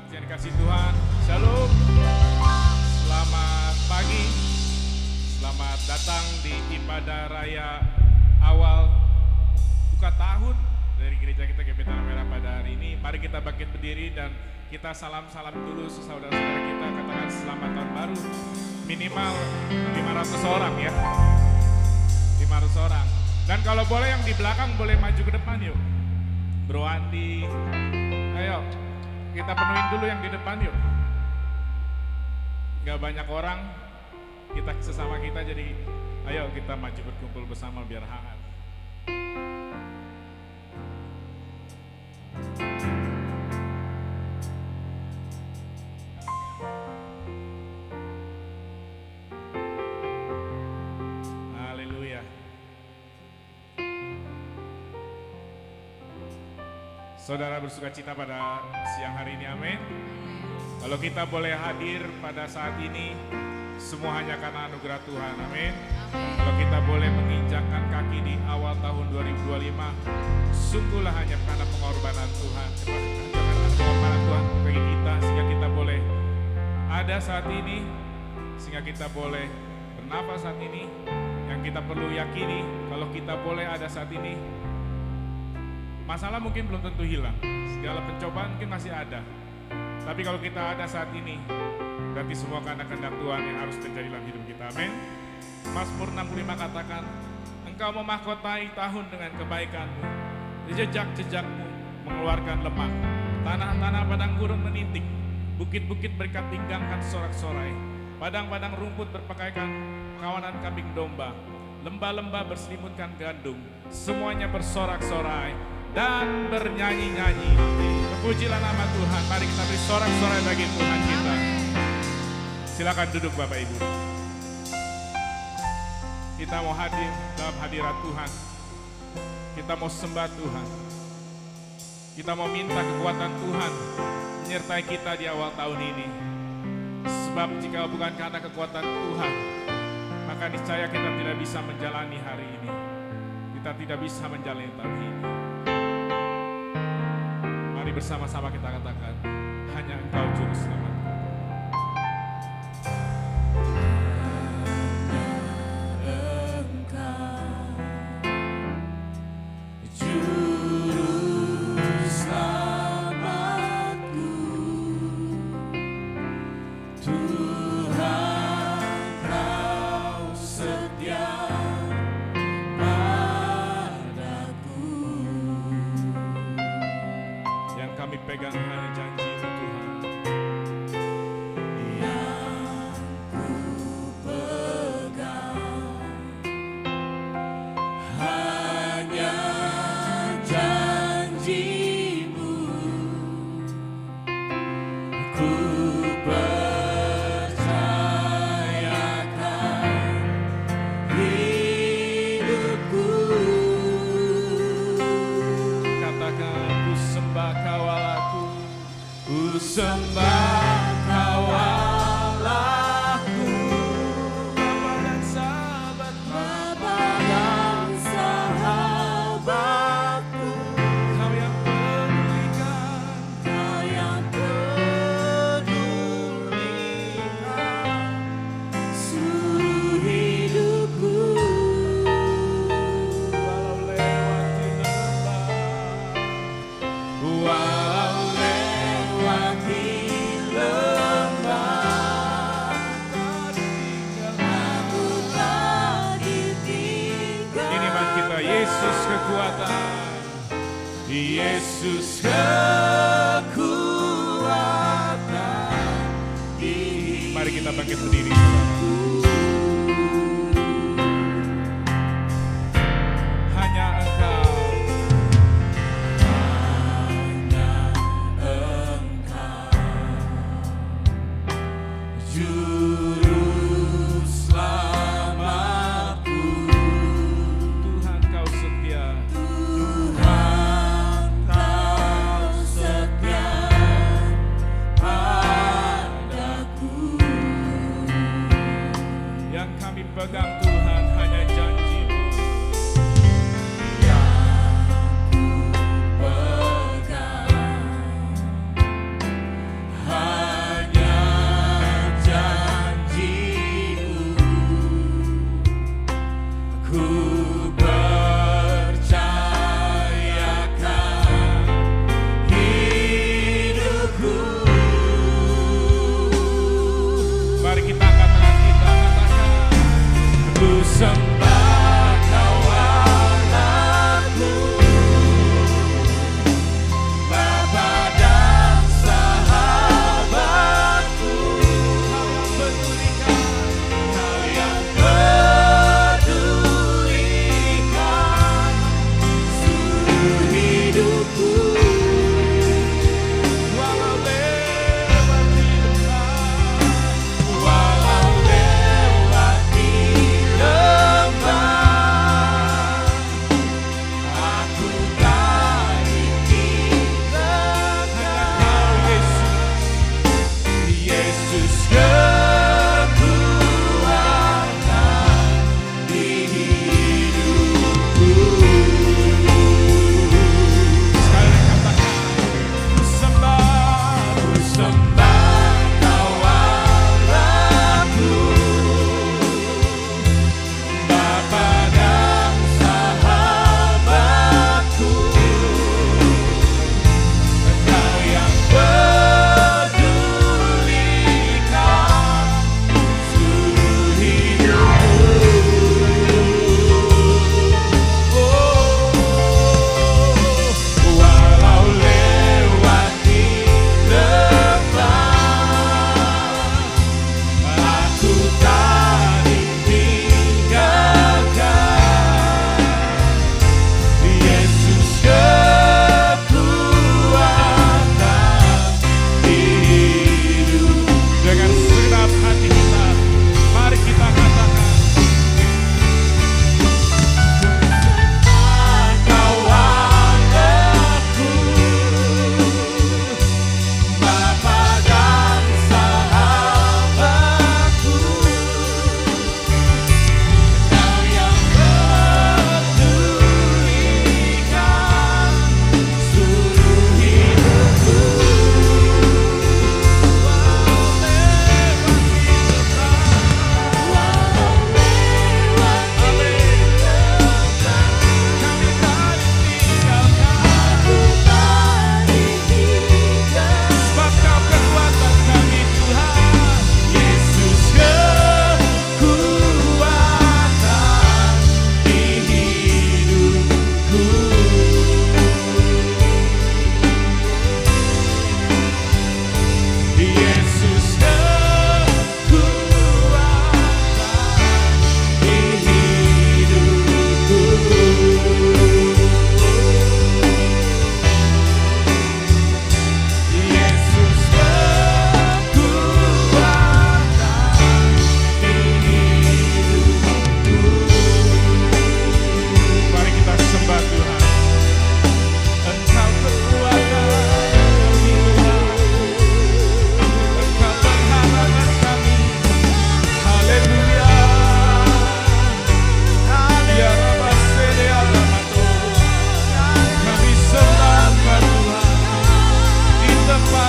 Jemaat yang dikasih Tuhan, Shalom. Selamat pagi. Selamat datang di ibadah raya awal buka tahun dari gereja kita GP Tanah Merah pada hari ini. Mari kita bangkit berdiri dan kita salam-salam dulu saudara-saudara kita, katakan selamat tahun baru. Minimal 500 orang ya. 500 orang. Dan kalau boleh yang di belakang boleh maju ke depan yuk. Bro Andi, ayo kita penuhin dulu yang di depan yuk. Gak banyak orang, kita sesama kita, jadi ayo kita maju berkumpul bersama biar hangat. Haleluya. Saudara bersuka cita pada siang hari ini, amin. Kalau kita boleh hadir pada saat ini, semua hanya karena anugerah Tuhan, amin. Kalau kita boleh menginjakkan kaki di awal tahun 2025, sungguhlah hanya karena pengorbanan Tuhan, pengorbanan Tuhan bagi kita, sehingga kita boleh ada saat ini, sehingga kita boleh bernafas saat ini. Yang kita perlu yakini, kalau kita boleh ada saat ini, masalah mungkin belum tentu hilang, segala pencobaan mungkin masih ada. Tapi kalau kita ada saat ini, berarti semua karena kehendak Tuhan yang harus terjadi dalam hidup kita, amin. Mazmur 65 katakan, Engkau memahkotai tahun dengan kebaikan-Mu, jejak-jejakmu mengeluarkan lemah, tanah-tanah padang gurun menintik, bukit-bukit berikat tinggangkan sorak-sorai, padang-padang rumput berpakaikan kawanan kambing domba, lembah-lembah berselimutkan gandum, semuanya bersorak-sorai dan bernyanyi-nyanyi. Terpujilah nama Tuhan. Mari kita beri sorak-sorai bagi Tuhan kita. Silakan duduk Bapak Ibu. Kita mau hadir dalam hadirat Tuhan. Kita mau sembah Tuhan. Kita mau minta kekuatan Tuhan menyertai kita di awal tahun ini. Sebab jika bukan karena kekuatan Tuhan, maka niscaya kita tidak bisa menjalani hari ini. Kita tidak bisa menjalani tahun ini. Mari bersama-sama kita katakan, hanya Engkau juru selamat. Pegang hanya janji-Mu Tuhan. Yang ku pegang hanya janji-Mu. Ku percayakan hidupku. Katakan, ku sembah Kau Allahku. Ku sembah Kau Allahku, Bapa dan sahabatku, Bapa dan sahabatku. Kau yang pedulikan, Kau yang pedulikan seluruh hidupku. Walau lewati lembah, Yesus kekuatan. Mari kita bangkit berdiri. Hanya Engkau, juru selamatku. Tuhan Kau setia. Padaku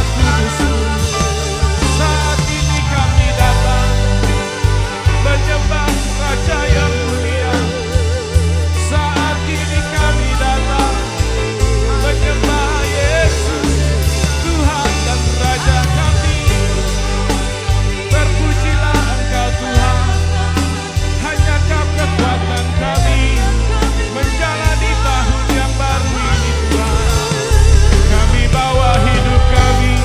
kudus-Mu. Saat ini kami datang menyembah Raja yang mulia. Saat ini kami datang menyembah Yesus, Tuhan dan Raja kami. Terpujilah Engkau Tuhan, hanya Kau kekuatan kami menjalani tahun yang baru ini Tuhan. Kami bawa hidup kami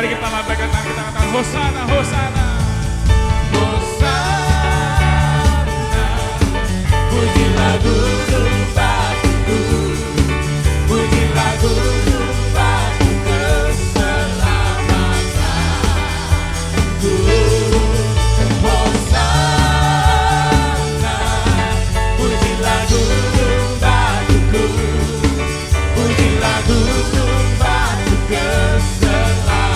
Mari kita lambaikan tangan, kita katakan Hosana, Hosana. Pujilah gunung batuku, pujilah gunung batu keselamatanku. Hosana, pujilah gunung batuku, pujilah gunung batu keselamatanku.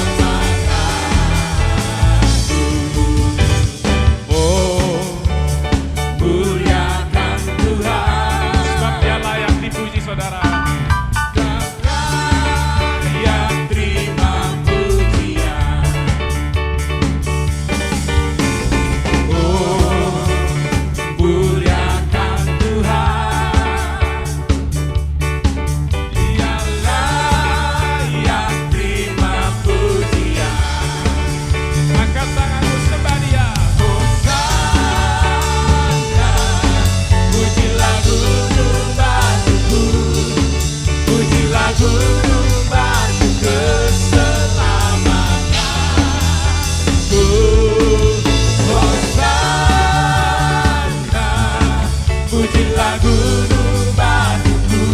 Oh, muliakan Tuhan, Sebab Dia layak dipuji, saudara. yang terima pujian. Oh, muliakan Tuhan, Dialah yang terima pujian. Angkat tanganmu, sembah Dia. Hosana, pujilah gunung batuku, pujilah gunung batu keselamatanku. Hosana, pujilah gunung batuku,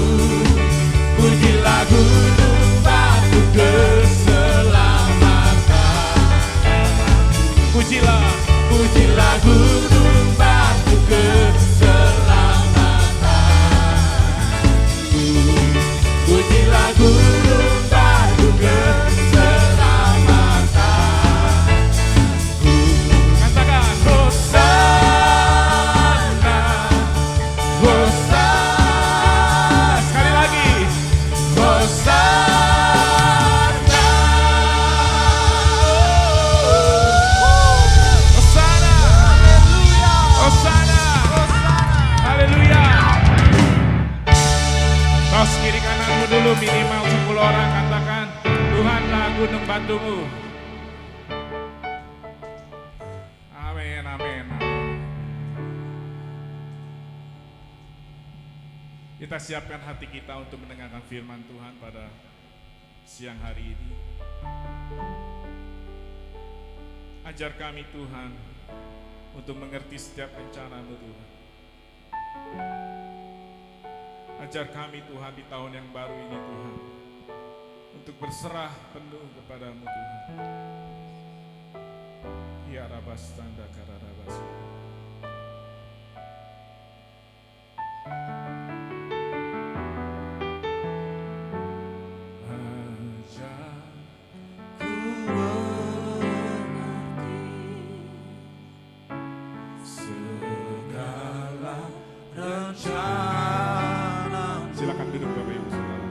pujilah gunung batu keselamatanku. Pujilah. Pujilah gunung batu keselamatanku. Pujilah gunung batu keselamatanku. Katakan Hosana, Hosana, sekali lagi. Hosana. Hosana. Hosana. Haleluya. Tos kiri kananmu dulu minimal 10 orang, katakan Tuhanlah gunung batumu. Amin, amin, amin. Kita siapkan hati kita untuk mendengarkan firman Tuhan pada siang hari ini. Ajar kami Tuhan untuk mengerti setiap rencana-Mu Tuhan. Ajar kami Tuhan di tahun yang baru ini Tuhan, untuk berserah penuh kepadamu Tuhan. Ya Rabas tanda kararabas. Ajar ku mengerti segala rencana. Silakan duduk Bapak Ibu Saudara.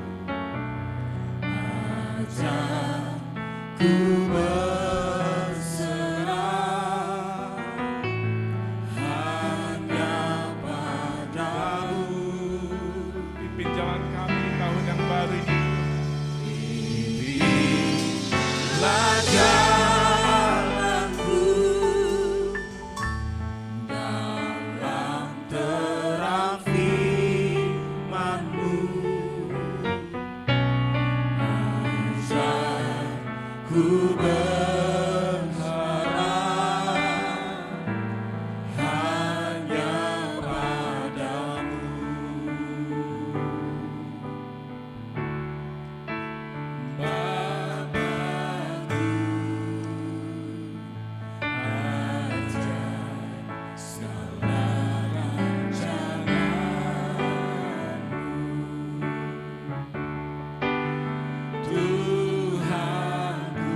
Ajar ku berserah hanya padamu. Pimpin jalan kami di tahun yang baru ini. Pimpinlah jalanku dalam terang firman-Mu. Ajar ku berharap hanya padamu. Bapakku, ajar segala rancangan-Mu. Tuhanku,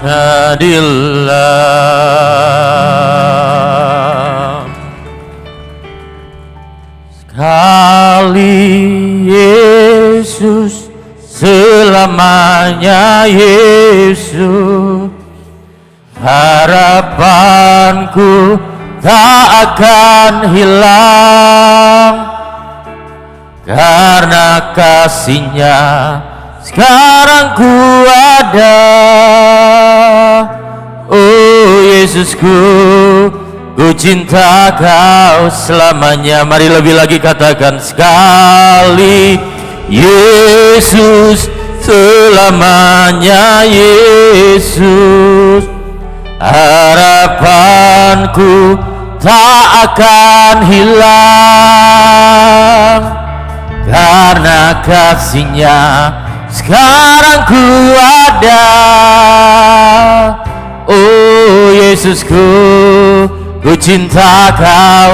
hadirlah. Sekali Yesus, selamanya Yesus. Harapanku tak akan hilang, karena kasih-Nya sekarang ku ada. Oh Yesusku, ku cinta Kau selamanya. Mari lebih lagi katakan, sekali Yesus, selamanya Yesus. Harapanku tak akan hilang, karena kasih-Nya sekarang ku ada. Oh Yesusku, ku cinta Kau.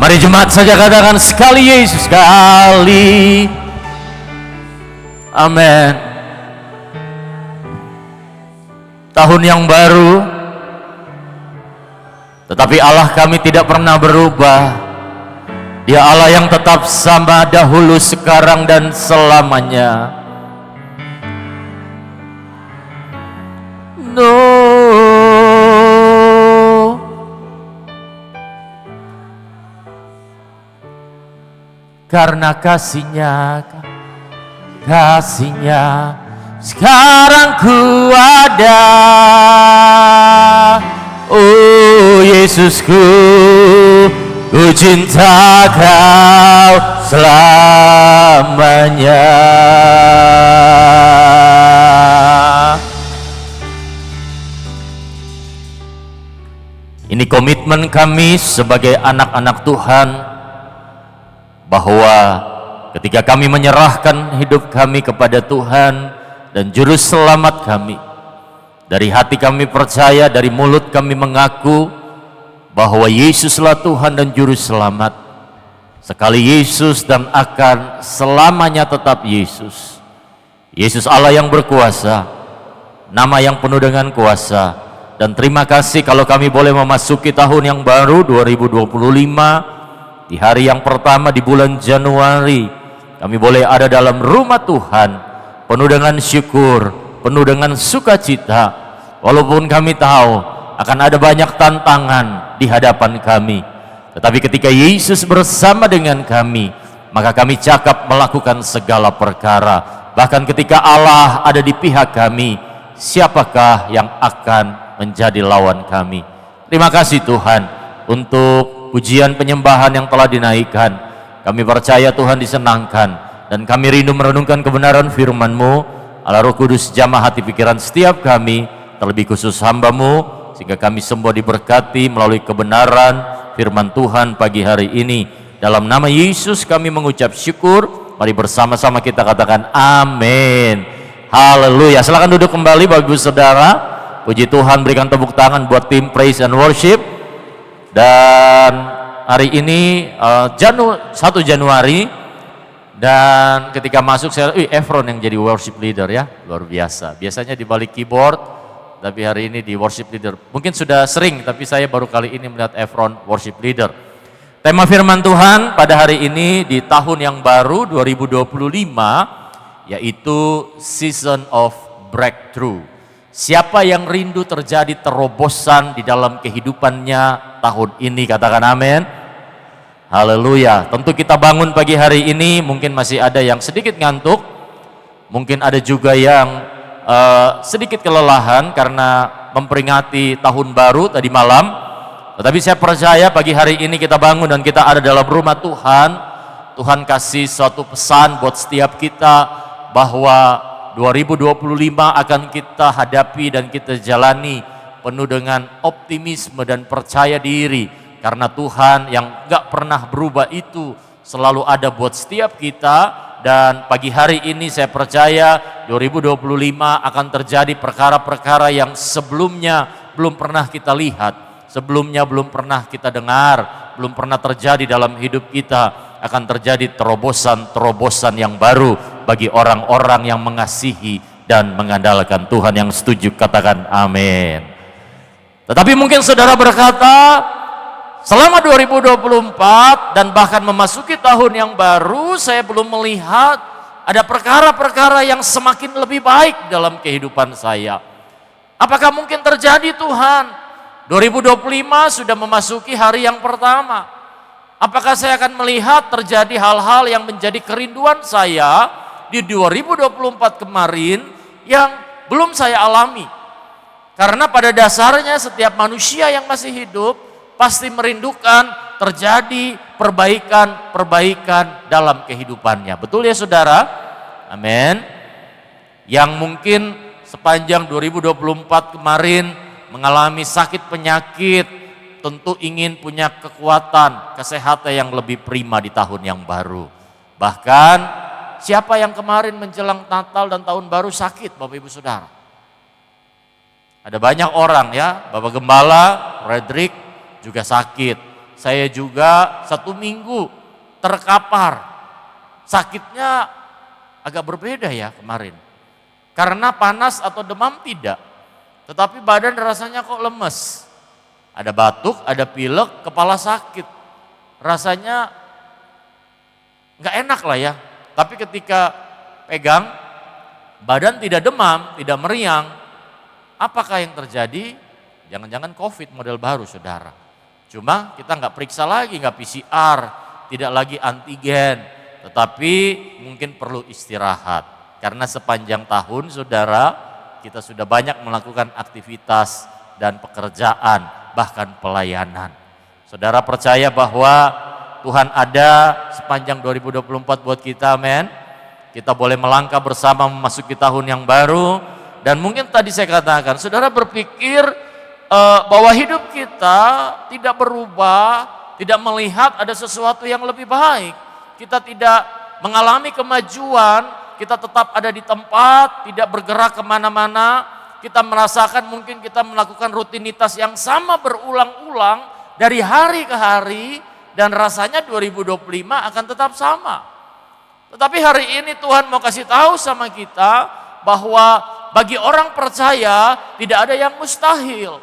Mari jemaat saja katakan, sekali Yesus, sekali. Amin. Tahun yang baru, tetapi Allah kami tidak pernah berubah. Dia Allah yang tetap sama dahulu, sekarang, dan selamanya. Karena kasih-Nya sekarang ku ada. Oh Yesusku, ku cinta Kau selamanya. Ini komitmen kami sebagai anak-anak Tuhan, bahwa ketika kami menyerahkan hidup kami kepada Tuhan dan Juru Selamat kami, dari hati kami percaya, dari mulut kami mengaku bahwa Yesuslah Tuhan dan Juru Selamat. Sekali Yesus dan akan selamanya tetap Yesus. Yesus Allah yang berkuasa, nama yang penuh dengan kuasa. Dan terima kasih kalau kami boleh memasuki tahun yang baru 2025. Di hari yang pertama di bulan Januari, kami boleh ada dalam rumah Tuhan, penuh dengan syukur, penuh dengan sukacita. Walaupun kami tahu akan ada banyak tantangan di hadapan kami, tetapi ketika Yesus bersama dengan kami, maka kami cakap melakukan segala perkara. Bahkan ketika Allah ada di pihak kami, siapakah yang akan menjadi lawan kami? Terima kasih Tuhan untuk pujian penyembahan yang telah dinaikkan. Kami percaya Tuhan disenangkan, dan kami rindu merenungkan kebenaran firman-Mu. Allah Roh Kudus jamah hati pikiran setiap kami, terlebih khusus hamba-Mu, sehingga kami semua diberkati melalui kebenaran firman Tuhan pagi hari ini. Dalam nama Yesus kami mengucap syukur. Mari bersama-sama kita katakan amin. Haleluya. Silakan duduk kembali Bapak Ibu Saudara. Puji Tuhan, berikan tepuk tangan buat tim Praise and Worship. Dan hari ini 1 Januari, dan ketika masuk saya, Efron yang jadi worship leader ya, luar biasa. Biasanya di balik keyboard, tapi hari ini di worship leader. Mungkin sudah sering, tapi saya baru kali ini melihat Efron worship leader. Tema firman Tuhan pada hari ini di tahun yang baru 2025, yaitu Season of Breakthrough. Siapa yang rindu terjadi terobosan di dalam kehidupannya tahun ini? Katakan amin. Haleluya. Tentu kita bangun pagi hari ini, mungkin masih ada yang sedikit ngantuk, mungkin ada juga yang sedikit kelelahan karena memperingati tahun baru tadi malam. Tetapi saya percaya pagi hari ini kita bangun dan kita ada dalam rumah Tuhan. Tuhan kasih suatu pesan buat setiap kita bahwa 2025 akan kita hadapi dan kita jalani penuh dengan optimisme dan percaya diri, karena Tuhan yang gak pernah berubah itu selalu ada buat setiap kita. Dan pagi hari ini saya percaya 2025 akan terjadi perkara-perkara yang sebelumnya belum pernah kita lihat, sebelumnya belum pernah kita dengar, belum pernah terjadi dalam hidup kita. Akan terjadi terobosan-terobosan yang baru bagi orang-orang yang mengasihi dan mengandalkan Tuhan. Yang setuju katakan amin. Tetapi mungkin saudara berkata, selama 2024 dan bahkan memasuki tahun yang baru, saya belum melihat ada perkara-perkara yang semakin lebih baik dalam kehidupan saya. Apakah mungkin terjadi Tuhan? 2025 sudah memasuki hari yang pertama. Apakah saya akan melihat terjadi hal-hal yang menjadi kerinduan saya di 2024 kemarin yang belum saya alami? Karena pada dasarnya setiap manusia yang masih hidup pasti merindukan terjadi perbaikan-perbaikan dalam kehidupannya. Betul ya saudara? Amin. Yang mungkin sepanjang 2024 kemarin mengalami sakit penyakit, tentu ingin punya kekuatan, kesehatan yang lebih prima di tahun yang baru. Bahkan siapa yang kemarin menjelang Natal dan tahun baru sakit, Bapak Ibu Saudara? Ada banyak orang ya, Bapak Gembala, Frederick juga sakit. Saya juga 1 minggu terkapar. Sakitnya agak berbeda ya kemarin. Karena panas atau demam tidak. Tetapi badan rasanya kok lemes. Ada batuk, ada pilek, kepala sakit. Rasanya nggak enak lah ya. Tapi ketika pegang, badan tidak demam, tidak meriang. Apakah yang terjadi? Jangan-jangan COVID model baru saudara. Cuma kita nggak periksa lagi, nggak PCR, tidak lagi antigen. Tetapi mungkin perlu istirahat. Karena sepanjang tahun saudara, kita sudah banyak melakukan aktivitas dan pekerjaan, bahkan pelayanan. Saudara percaya bahwa Tuhan ada sepanjang 2024 buat kita, amin. Kita boleh melangkah bersama memasuki tahun yang baru. Dan mungkin tadi saya katakan, saudara berpikir bahwa hidup kita tidak berubah, tidak melihat ada sesuatu yang lebih baik. Kita tidak mengalami kemajuan, kita tetap ada di tempat, tidak bergerak kemana-mana. Kita merasakan mungkin kita melakukan rutinitas yang sama berulang-ulang dari hari ke hari, dan rasanya 2025 akan tetap sama. Tetapi hari ini Tuhan mau kasih tahu sama kita bahwa bagi orang percaya tidak ada yang mustahil.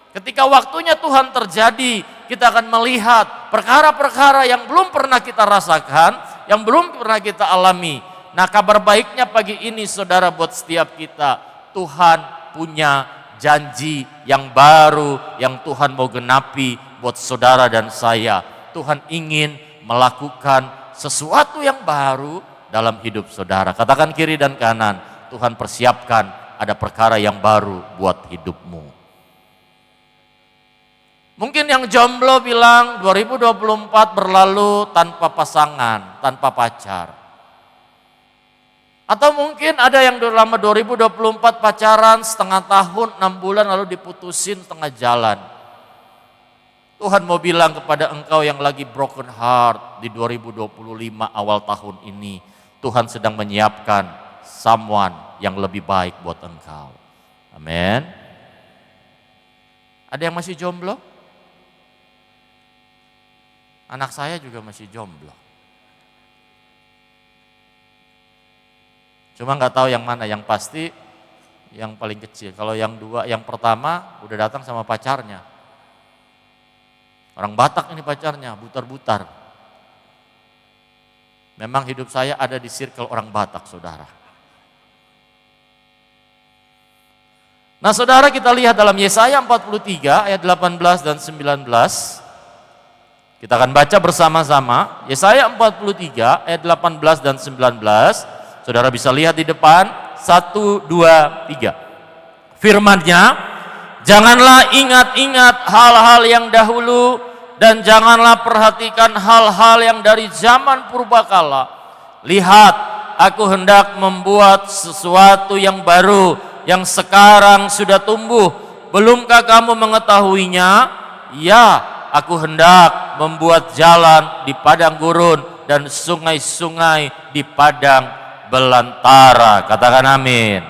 Ketika waktunya Tuhan terjadi, kita akan melihat perkara-perkara yang belum pernah kita rasakan, yang belum pernah kita alami. Nah, kabar baiknya pagi ini saudara buat setiap kita, Tuhan punya janji yang baru yang Tuhan mau genapi buat saudara dan saya. Tuhan ingin melakukan sesuatu yang baru dalam hidup saudara. Katakan kiri dan kanan, Tuhan persiapkan ada perkara yang baru buat hidupmu. Mungkin yang jomblo bilang 2024 berlalu tanpa pasangan, tanpa pacar. Atau mungkin ada yang lama 2024 pacaran setengah tahun, 6 bulan lalu diputusin tengah jalan. Tuhan mau bilang kepada engkau yang lagi broken heart di 2025 awal tahun ini, Tuhan sedang menyiapkan someone yang lebih baik buat engkau. Amin. Ada yang masih jomblo? Anak saya juga masih jomblo. Cuma nggak tahu yang mana, yang pasti yang paling kecil. Kalau yang dua, yang pertama udah datang sama pacarnya. Orang Batak ini pacarnya, butar-butar. Memang hidup saya ada di circle orang Batak, saudara. Nah saudara, kita lihat dalam Yesaya 43 ayat 18 dan 19. Kita akan baca bersama-sama. Yesaya 43 ayat 18 dan 19. Saudara bisa lihat di depan, 1, 2, 3. Firman-Nya, janganlah ingat-ingat hal-hal yang dahulu, dan janganlah perhatikan hal-hal yang dari zaman purbakala. Lihat, aku hendak membuat sesuatu yang baru, yang sekarang sudah tumbuh. Belumkah kamu mengetahuinya? Ya, aku hendak membuat jalan di padang gurun dan sungai-sungai di padang belantara. Katakan amin.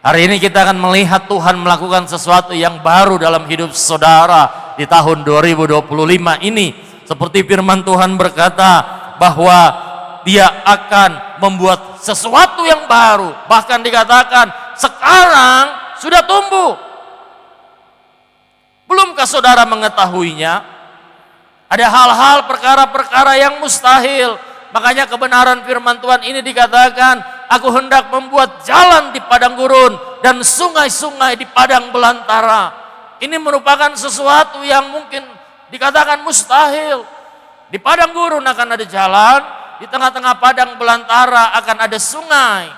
Hari ini kita akan melihat Tuhan melakukan sesuatu yang baru dalam hidup saudara di tahun 2025 ini. Seperti firman Tuhan berkata bahwa Dia akan membuat sesuatu yang baru. Bahkan dikatakan sekarang sudah tumbuh. Belumkah saudara mengetahuinya? Ada hal-hal perkara-perkara yang mustahil. Makanya kebenaran firman Tuhan ini dikatakan, aku hendak membuat jalan di padang gurun dan sungai-sungai di padang belantara. Ini merupakan sesuatu yang mungkin dikatakan mustahil. Di padang gurun akan ada jalan, di tengah-tengah padang belantara akan ada sungai.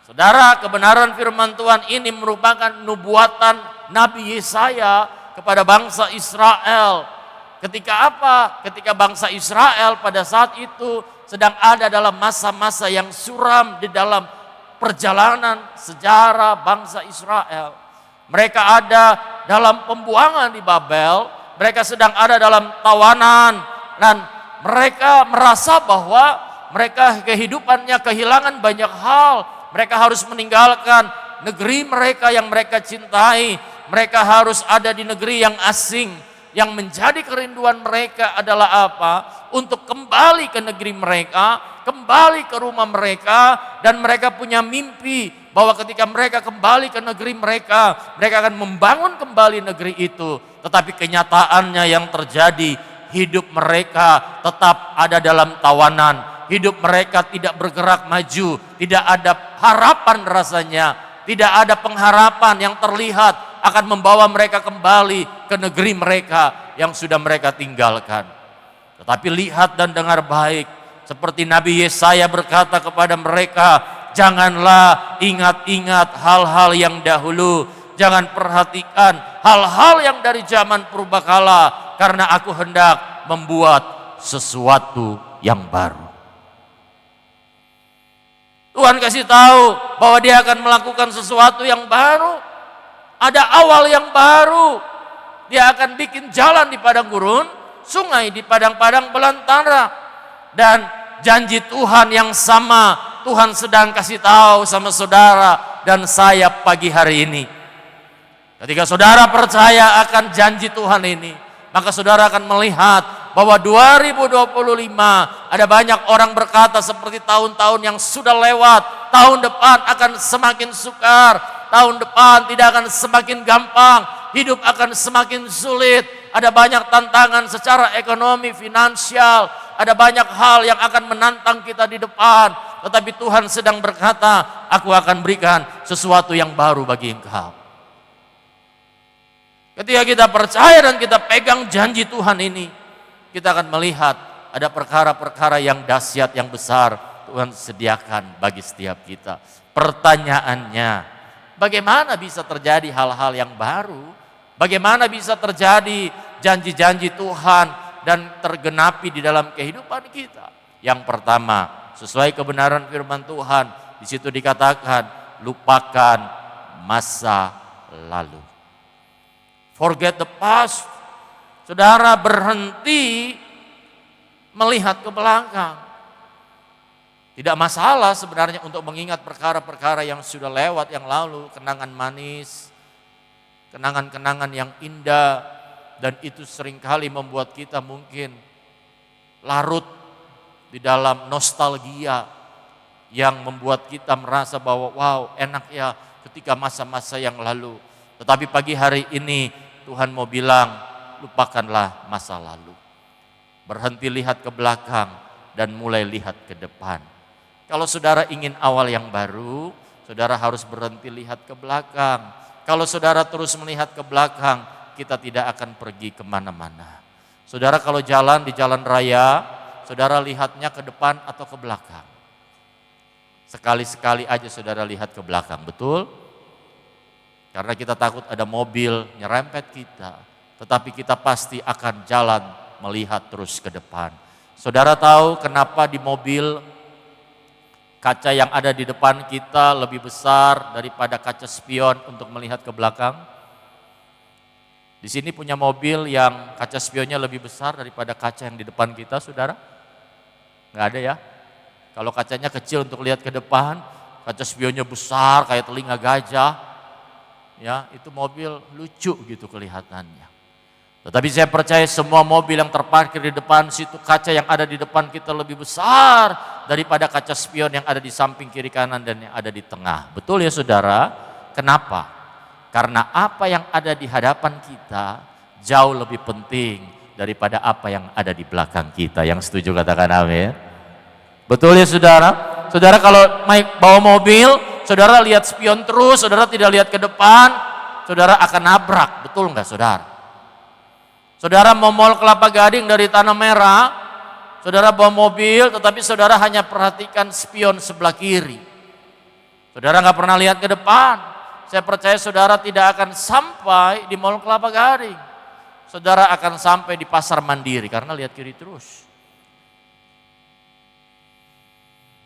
Saudara, kebenaran firman Tuhan ini merupakan nubuatan Nabi Yesaya kepada bangsa Israel. Ketika apa? Ketika bangsa Israel pada saat itu sedang ada dalam masa-masa yang suram di dalam perjalanan sejarah bangsa Israel. Mereka ada dalam pembuangan di Babel, mereka sedang ada dalam tawanan, dan mereka merasa bahwa mereka kehidupannya kehilangan banyak hal. Mereka harus meninggalkan negeri mereka yang mereka cintai. Mereka harus ada di negeri yang asing. Yang menjadi kerinduan mereka adalah apa? Untuk kembali ke negeri mereka, kembali ke rumah mereka, dan mereka punya mimpi bahwa ketika mereka kembali ke negeri mereka akan membangun kembali negeri itu. Tetapi kenyataannya yang terjadi, hidup mereka tetap ada dalam tawanan. Hidup mereka tidak bergerak maju, tidak ada harapan rasanya, tidak ada pengharapan yang terlihat akan membawa mereka kembali ke negeri mereka yang sudah mereka tinggalkan. Tetapi lihat dan dengar baik, seperti Nabi Yesaya berkata kepada mereka, janganlah ingat-ingat hal-hal yang dahulu, jangan perhatikan hal-hal yang dari zaman purbakala, karena aku hendak membuat sesuatu yang baru. Tuhan kasih tahu bahwa dia akan melakukan sesuatu yang baru. Ada awal yang baru. Dia akan bikin jalan di padang gurun, sungai di padang-padang belantara. Dan janji Tuhan yang sama, Tuhan sedang kasih tahu sama saudara dan saya pagi hari ini. Ketika saudara percaya akan janji Tuhan ini, maka saudara akan melihat bahwa 2025 ada banyak orang berkata seperti tahun-tahun yang sudah lewat, tahun depan akan semakin sukar, tahun depan tidak akan semakin gampang, hidup akan semakin sulit, ada banyak tantangan secara ekonomi, finansial, ada banyak hal yang akan menantang kita di depan, tetapi Tuhan sedang berkata, aku akan berikan sesuatu yang baru bagi engkau. Ketika kita percaya dan kita pegang janji Tuhan ini, kita akan melihat ada perkara-perkara yang dahsyat, yang besar Tuhan sediakan bagi setiap kita. Pertanyaannya, bagaimana bisa terjadi hal-hal yang baru? Bagaimana bisa terjadi janji-janji Tuhan dan tergenapi di dalam kehidupan kita? Yang pertama, sesuai kebenaran firman Tuhan, di situ dikatakan, lupakan masa lalu. Forget the past. Saudara berhenti melihat ke belakang. Tidak masalah sebenarnya untuk mengingat perkara-perkara yang sudah lewat, yang lalu, kenangan manis, kenangan-kenangan yang indah, dan itu seringkali membuat kita mungkin larut di dalam nostalgia yang membuat kita merasa bahwa wow, enak ya ketika masa-masa yang lalu. Tetapi pagi hari ini Tuhan mau bilang, lupakanlah masa lalu. Berhenti lihat ke belakang dan mulai lihat ke depan. Kalau saudara ingin awal yang baru, saudara harus berhenti lihat ke belakang. Kalau saudara terus melihat ke belakang, kita tidak akan pergi kemana-mana. Saudara kalau jalan di jalan raya, saudara lihatnya ke depan atau ke belakang. Sekali-sekali aja saudara lihat ke belakang, betul? Karena kita takut ada mobil nyerempet kita. Tetapi kita pasti akan jalan melihat terus ke depan. Saudara tahu kenapa di mobil kaca yang ada di depan kita lebih besar daripada kaca spion untuk melihat ke belakang? Di sini punya mobil yang kaca spionnya lebih besar daripada kaca yang di depan kita, saudara? Nggak ada ya? Kalau kacanya kecil untuk lihat ke depan, kaca spionnya besar kayak telinga gajah, ya itu mobil lucu gitu kelihatannya. Tetapi saya percaya semua mobil yang terparkir di depan situ, kaca yang ada di depan kita lebih besar daripada kaca spion yang ada di samping kiri kanan dan yang ada di tengah. Betul ya saudara? Kenapa? Karena apa yang ada di hadapan kita jauh lebih penting daripada apa yang ada di belakang kita. Yang setuju katakan amin. Betul ya saudara? Saudara kalau bawa mobil, saudara lihat spion terus, saudara tidak lihat ke depan, saudara akan nabrak. Betul enggak saudara? Saudara mau Mall Kelapa Gading dari Tanah Merah, saudara bawa mobil tetapi saudara hanya perhatikan spion sebelah kiri. Saudara nggak pernah lihat ke depan. Saya percaya saudara tidak akan sampai di Mall Kelapa Gading. Saudara akan sampai di Pasar Mandiri karena lihat kiri terus.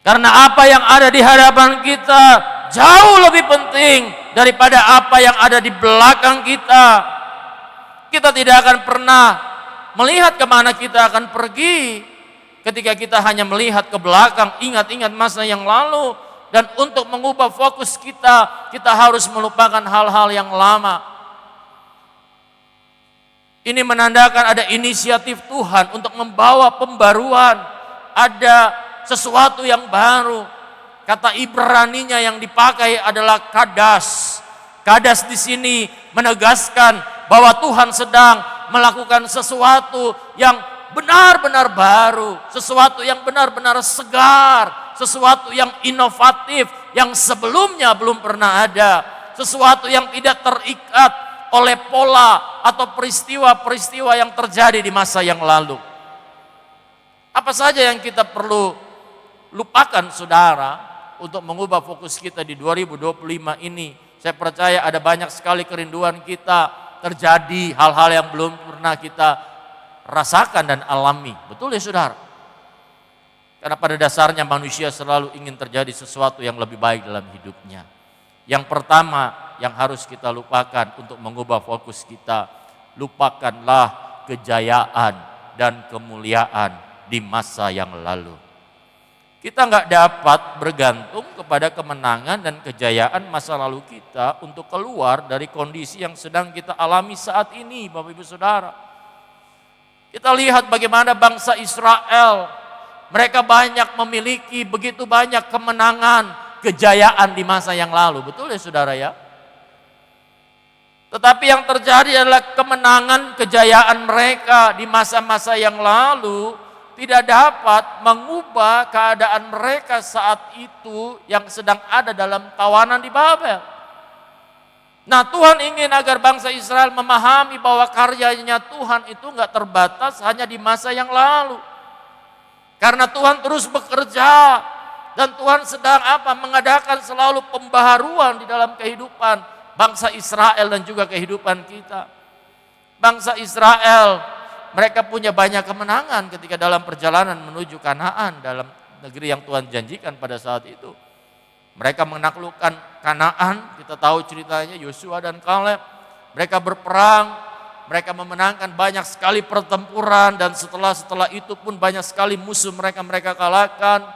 Karena apa yang ada di hadapan kita jauh lebih penting daripada apa yang ada di belakang kita. Kita tidak akan pernah melihat kemana kita akan pergi ketika kita hanya melihat ke belakang, ingat-ingat masa yang lalu. Dan untuk mengubah fokus kita, kita harus melupakan hal-hal yang lama. Ini menandakan ada inisiatif Tuhan untuk membawa pembaruan. Ada sesuatu yang baru. Kata Ibraninya yang dipakai adalah kadas. Kadas di sini menegaskan bahwa Tuhan sedang melakukan sesuatu yang benar-benar baru, sesuatu yang benar-benar segar, sesuatu yang inovatif yang sebelumnya belum pernah ada, sesuatu yang tidak terikat oleh pola atau peristiwa-peristiwa yang terjadi di masa yang lalu. Apa saja yang kita perlu lupakan saudara untuk mengubah fokus kita di 2025 ini? Saya percaya ada banyak sekali kerinduan kita, terjadi hal-hal yang belum pernah kita rasakan dan alami. Betul ya saudara? Karena pada dasarnya manusia selalu ingin terjadi sesuatu yang lebih baik dalam hidupnya. Yang pertama yang harus kita lupakan untuk mengubah fokus kita, lupakanlah kejayaan dan kemuliaan di masa yang lalu. Kita nggak dapat bergantung kepada kemenangan dan kejayaan masa lalu kita untuk keluar dari kondisi yang sedang kita alami saat ini, Bapak Ibu Saudara. Kita lihat bagaimana bangsa Israel, mereka memiliki begitu banyak kemenangan, kejayaan di masa yang lalu. Betul ya saudara ya? Tetapi yang terjadi adalah kemenangan, kejayaan mereka di masa-masa yang lalu tidak dapat mengubah keadaan mereka saat itu yang sedang ada dalam tawanan di Babel. Nah, Tuhan ingin agar bangsa Israel memahami bahwa karyanya Tuhan itu enggak terbatas hanya di masa yang lalu. Karena Tuhan terus bekerja dan Tuhan sedang mengadakan selalu pembaharuan di dalam kehidupan bangsa Israel dan juga kehidupan kita. Bangsa Israel, mereka punya banyak kemenangan ketika dalam perjalanan menuju Kanaan, dalam negeri yang Tuhan janjikan pada saat itu. Mereka menaklukkan Kanaan, kita tahu ceritanya Yosua dan Kaleb. Mereka berperang, mereka memenangkan banyak sekali pertempuran dan setelah itu pun banyak sekali musuh mereka kalahkan.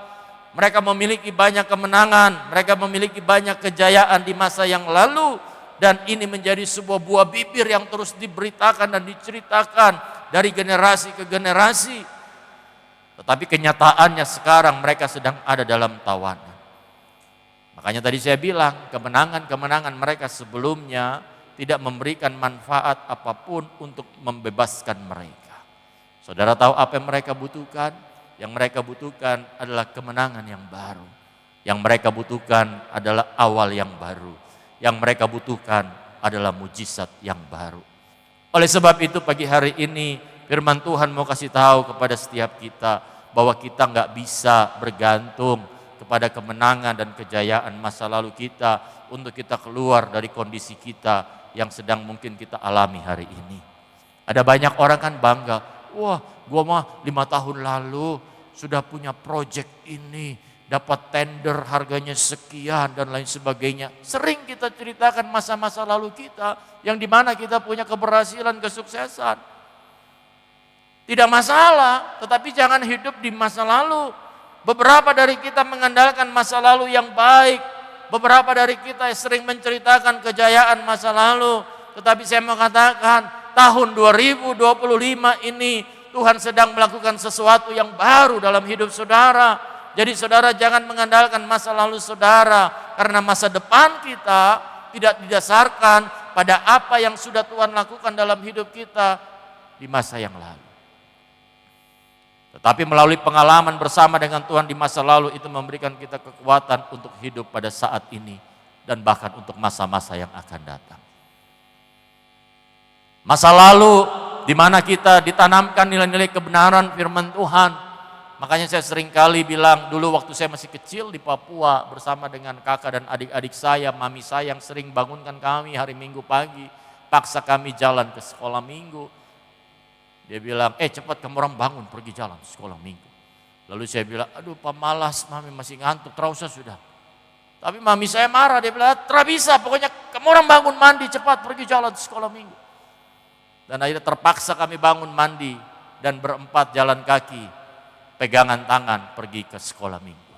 Mereka memiliki banyak kemenangan, mereka memiliki banyak kejayaan di masa yang lalu. Dan ini menjadi sebuah buah bibir yang terus diberitakan dan diceritakan dari generasi ke generasi. Tetapi kenyataannya sekarang mereka sedang ada dalam tawanan. Makanya tadi saya bilang kemenangan-kemenangan mereka sebelumnya tidak memberikan manfaat apapun untuk membebaskan mereka. Saudara tahu apa yang mereka butuhkan? Yang mereka butuhkan adalah kemenangan yang baru. Yang mereka butuhkan adalah awal yang baru. Yang mereka butuhkan adalah mujizat yang baru. Oleh sebab itu pagi hari ini firman Tuhan mau kasih tahu kepada setiap kita bahwa kita nggak bisa bergantung kepada kemenangan dan kejayaan masa lalu kita untuk kita keluar dari kondisi kita yang sedang mungkin kita alami hari ini. Ada banyak orang kan bangga, wah gua mah 5 tahun lalu sudah punya project ini, dapat tender harganya sekian dan lain sebagainya. Sering kita ceritakan masa-masa lalu kita yang dimana kita punya keberhasilan, kesuksesan. Tidak masalah, tetapi jangan hidup di masa lalu. Beberapa dari kita mengandalkan masa lalu yang baik. Beberapa dari kita sering menceritakan kejayaan masa lalu. Tetapi saya mau katakan, tahun 2025 ini Tuhan sedang melakukan sesuatu yang baru dalam hidup saudara. Jadi saudara jangan mengandalkan masa lalu saudara, karena masa depan kita tidak didasarkan pada apa yang sudah Tuhan lakukan dalam hidup kita di masa yang lalu. Tetapi melalui pengalaman bersama dengan Tuhan di masa lalu itu memberikan kita kekuatan untuk hidup pada saat ini dan bahkan untuk masa-masa yang akan datang. Masa lalu di mana kita ditanamkan nilai-nilai kebenaran firman Tuhan. Makanya saya sering kali bilang dulu waktu saya masih kecil di Papua bersama dengan kakak dan adik-adik saya, mami saya yang sering bangunkan kami hari Minggu pagi, paksa kami jalan ke sekolah minggu. Dia bilang, cepat kamu orang bangun pergi jalan sekolah minggu. Lalu saya bilang, aduh pemalas, mami masih ngantuk, terusah sudah. Tapi mami saya marah, dia bilang, tidak bisa, pokoknya kamu orang bangun mandi cepat pergi jalan sekolah minggu. Dan akhirnya terpaksa kami bangun mandi dan berempat jalan kaki, pegangan tangan pergi ke sekolah minggu.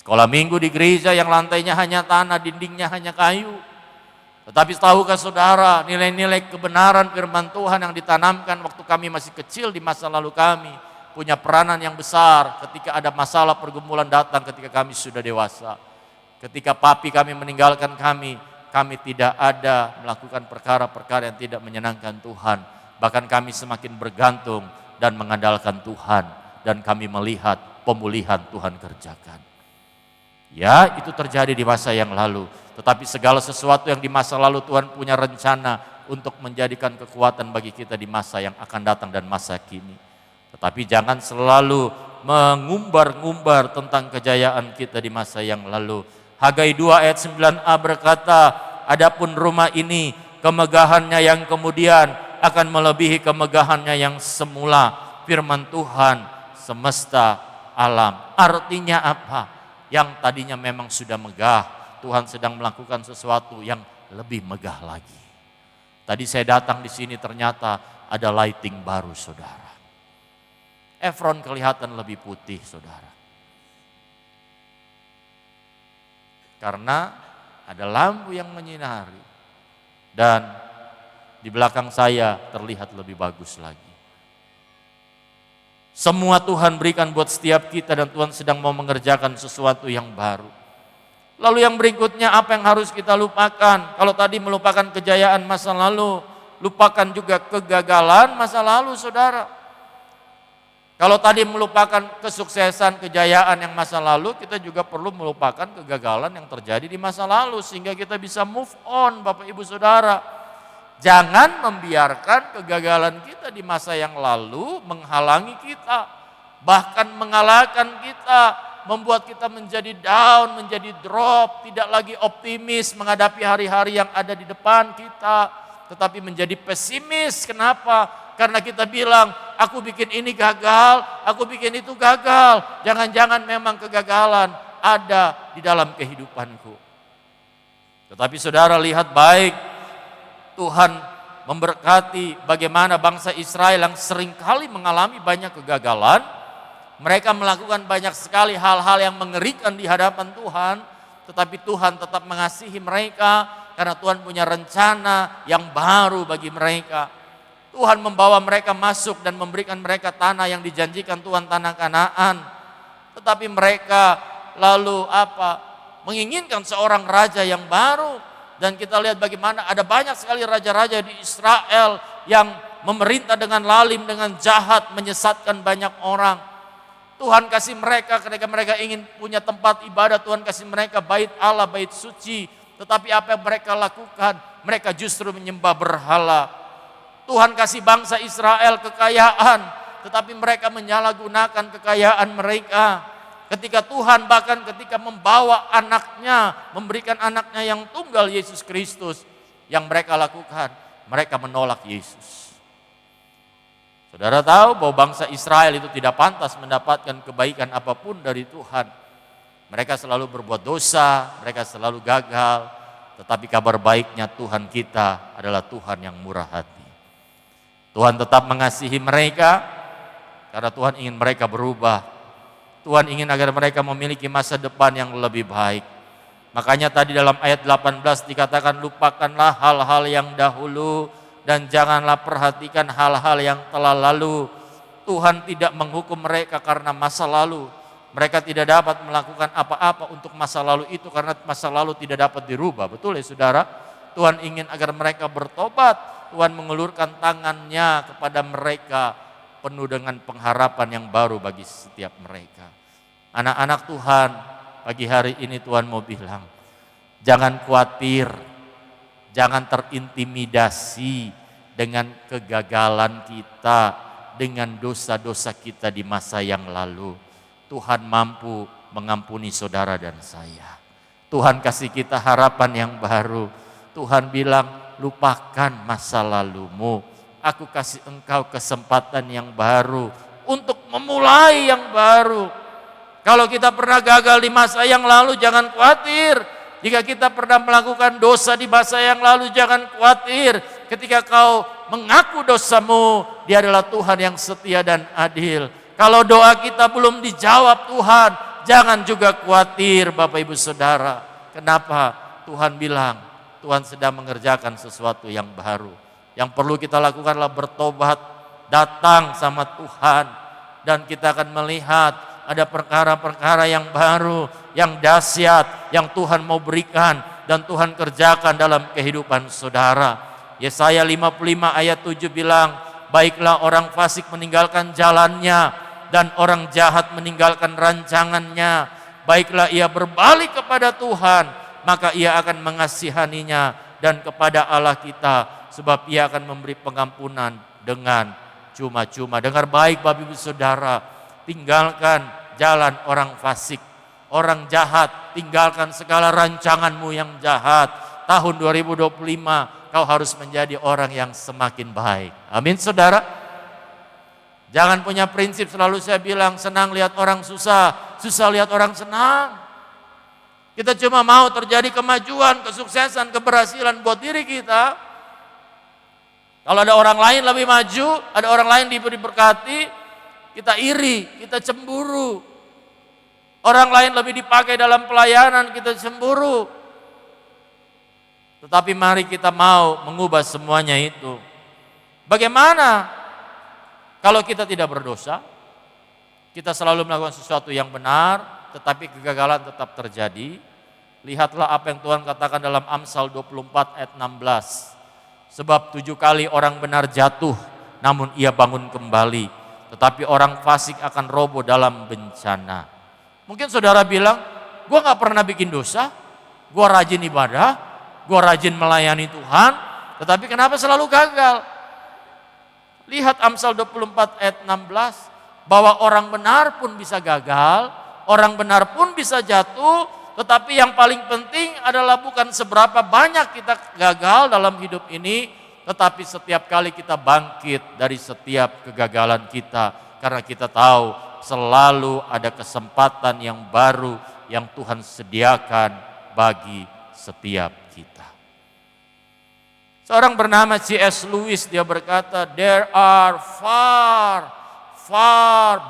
Sekolah minggu di gereja yang lantainya hanya tanah, dindingnya hanya kayu. Tetapi tahukah saudara, nilai-nilai kebenaran firman Tuhan yang ditanamkan waktu kami masih kecil di masa lalu kami punya peranan yang besar ketika ada masalah pergumulan datang ketika kami sudah dewasa. Ketika papi kami meninggalkan kami tidak ada melakukan perkara-perkara yang tidak menyenangkan Tuhan. Bahkan kami semakin bergantung dan mengandalkan Tuhan, dan kami melihat pemulihan Tuhan kerjakan. Ya, itu terjadi di masa yang lalu. Tetapi segala sesuatu yang di masa lalu Tuhan punya rencana untuk menjadikan kekuatan bagi kita di masa yang akan datang dan masa kini. Tetapi jangan selalu mengumbar-ngumbar tentang kejayaan kita di masa yang lalu. Hagai 2 ayat 9a berkata, adapun rumah ini kemegahannya yang kemudian akan melebihi kemegahannya yang semula. Firman Tuhan semesta alam. Artinya apa? Yang tadinya memang sudah megah, Tuhan sedang melakukan sesuatu yang lebih megah lagi. Tadi saya datang di sini ternyata ada lighting baru saudara. Efron kelihatan lebih putih saudara. Karena ada lampu yang menyinari. Dan di belakang saya terlihat lebih bagus lagi. Semua Tuhan berikan buat setiap kita dan Tuhan sedang mau mengerjakan sesuatu yang baru. Lalu yang berikutnya apa yang harus kita lupakan? Kalau tadi melupakan kejayaan masa lalu, lupakan juga kegagalan masa lalu saudara. Kalau tadi melupakan kesuksesan, kejayaan yang masa lalu, kita juga perlu melupakan kegagalan yang terjadi di masa lalu sehingga kita bisa move on Bapak Ibu Saudara. Jangan membiarkan kegagalan kita di masa yang lalu menghalangi kita, bahkan mengalahkan kita, membuat kita menjadi down, menjadi drop, tidak lagi optimis menghadapi hari-hari yang ada di depan kita, tetapi menjadi pesimis. Kenapa? Karena kita bilang, aku bikin ini gagal, aku bikin itu gagal. Jangan-jangan memang kegagalan ada di dalam kehidupanku. Tetapi saudara lihat baik, Tuhan memberkati bagaimana bangsa Israel yang seringkali mengalami banyak kegagalan. Mereka melakukan banyak sekali hal-hal yang mengerikan di hadapan Tuhan, tetapi Tuhan tetap mengasihi mereka karena Tuhan punya rencana yang baru bagi mereka. Tuhan membawa mereka masuk dan memberikan mereka tanah yang dijanjikan Tuhan, tanah Kanaan. Tetapi mereka lalu menginginkan seorang raja yang baru. Dan kita lihat bagaimana ada banyak sekali raja-raja di Israel yang memerintah dengan lalim, dengan jahat, menyesatkan banyak orang. Tuhan kasih mereka ketika mereka ingin punya tempat ibadah, Tuhan kasih mereka bait Allah, bait suci. Tetapi apa yang mereka lakukan? Mereka justru menyembah berhala. Tuhan kasih bangsa Israel kekayaan, tetapi mereka menyalahgunakan kekayaan mereka. Ketika Tuhan bahkan ketika membawa anaknya, memberikan anaknya yang tunggal Yesus Kristus, yang mereka lakukan, mereka menolak Yesus. Saudara tahu bahwa bangsa Israel itu tidak pantas mendapatkan kebaikan apapun dari Tuhan. Mereka selalu berbuat dosa, mereka selalu gagal. Tetapi kabar baiknya Tuhan kita adalah Tuhan yang murah hati. Tuhan tetap mengasihi mereka karena Tuhan ingin mereka berubah. Tuhan ingin agar mereka memiliki masa depan yang lebih baik. Makanya tadi dalam ayat 18 dikatakan lupakanlah hal-hal yang dahulu, dan janganlah perhatikan hal-hal yang telah lalu. Tuhan tidak menghukum mereka karena masa lalu. Mereka tidak dapat melakukan apa-apa untuk masa lalu itu karena masa lalu tidak dapat dirubah. Betul ya saudara? Tuhan ingin agar mereka bertobat. Tuhan mengulurkan tangannya kepada mereka penuh dengan pengharapan yang baru bagi setiap mereka. Anak-anak Tuhan, pagi hari ini Tuhan mau bilang, jangan khawatir, jangan terintimidasi dengan kegagalan kita, dengan dosa-dosa kita di masa yang lalu. Tuhan mampu mengampuni saudara dan saya. Tuhan kasih kita harapan yang baru. Tuhan bilang, lupakan masa lalumu. Aku kasih engkau kesempatan yang baru untuk memulai yang baru. Kalau kita pernah gagal di masa yang lalu, jangan khawatir. Jika kita pernah melakukan dosa di masa yang lalu, jangan khawatir. Ketika kau mengaku dosamu, Dia adalah Tuhan yang setia dan adil. Kalau doa kita belum dijawab Tuhan, jangan juga khawatir Bapak Ibu Saudara. Kenapa? Tuhan bilang, Tuhan sedang mengerjakan sesuatu yang baru. Yang perlu kita lakukanlah bertobat, datang sama Tuhan. Dan kita akan melihat ada perkara-perkara yang baru, yang dahsyat, yang Tuhan mau berikan dan Tuhan kerjakan dalam kehidupan saudara. Yesaya 55 ayat 7 bilang, baiklah orang fasik meninggalkan jalannya dan orang jahat meninggalkan rancangannya. Baiklah ia berbalik kepada Tuhan, maka ia akan mengasihaninya, dan kepada Allah kita, sebab ia akan memberi pengampunan dengan cuma-cuma. Dengar baik Bapak Ibu Saudara, tinggalkan jalan orang fasik, orang jahat, tinggalkan segala rancanganmu yang jahat. Tahun 2025 kau harus menjadi orang yang semakin baik. Amin saudara. Jangan punya prinsip selalu saya bilang senang lihat orang susah, susah lihat orang senang. Kita cuma mau terjadi kemajuan, kesuksesan, keberhasilan buat diri kita. Kalau ada orang lain lebih maju, ada orang lain diberkati, kita iri, kita cemburu. Orang lain lebih dipakai dalam pelayanan, kita cemburu. Tetapi mari kita mau mengubah semuanya itu. Bagaimana kalau kita tidak berdosa? Kita selalu melakukan sesuatu yang benar, tetapi kegagalan tetap terjadi. Lihatlah apa yang Tuhan katakan dalam Amsal 24 ayat 16. Sebab 7 kali orang benar jatuh, namun ia bangun kembali. Tetapi orang fasik akan roboh dalam bencana. Mungkin saudara bilang, gue gak pernah bikin dosa, gue rajin ibadah, gue rajin melayani Tuhan, tetapi kenapa selalu gagal? Lihat Amsal 24 ayat 16, bahwa orang benar pun bisa gagal, orang benar pun bisa jatuh, tetapi yang paling penting adalah bukan seberapa banyak kita gagal dalam hidup ini, tetapi setiap kali kita bangkit dari setiap kegagalan kita, karena kita tahu selalu ada kesempatan yang baru yang Tuhan sediakan bagi setiap kita. Seorang bernama C.S. Lewis, dia berkata, there are far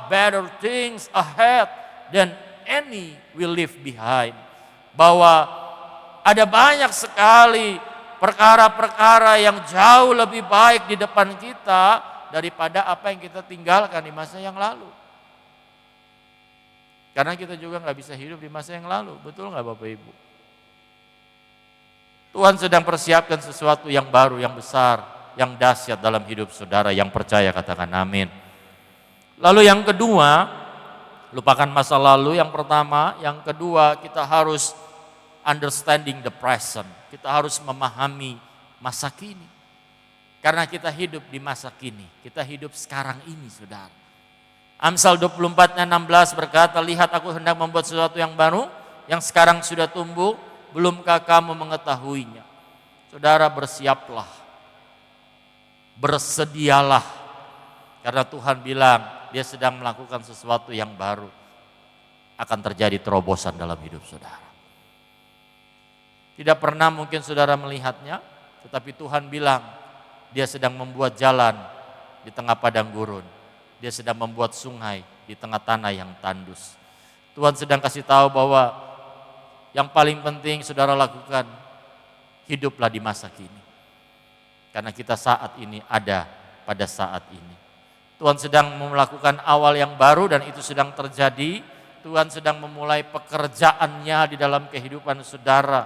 better things ahead than any we leave behind. Bahwa ada banyak sekali perkara-perkara yang jauh lebih baik di depan kita daripada apa yang kita tinggalkan di masa yang lalu. Karena kita juga gak bisa hidup di masa yang lalu, betul gak Bapak Ibu? Tuhan sedang persiapkan sesuatu yang baru, yang besar, yang dahsyat dalam hidup saudara. Yang percaya katakan amin. Lalu yang kedua, lupakan masa lalu yang pertama. Yang kedua, kita harus understanding the present. Kita harus memahami masa kini. Karena kita hidup di masa kini. Kita hidup sekarang ini saudara. Amsal 24 ayat 16 berkata, lihat aku hendak membuat sesuatu yang baru, yang sekarang sudah tumbuh, belumkah kamu mengetahuinya? Saudara bersiaplah, bersedialah, karena Tuhan bilang dia sedang melakukan sesuatu yang baru. Akan terjadi terobosan dalam hidup saudara. Tidak pernah mungkin saudara melihatnya, tetapi Tuhan bilang dia sedang membuat jalan di tengah padang gurun. Dia sedang membuat sungai di tengah tanah yang tandus. Tuhan sedang kasih tahu bahwa yang paling penting saudara lakukan, hiduplah di masa kini. karena kita saat ini ada pada saat ini. Tuhan sedang melakukan awal yang baru dan itu sedang terjadi. Tuhan sedang memulai pekerjaannya di dalam kehidupan saudara.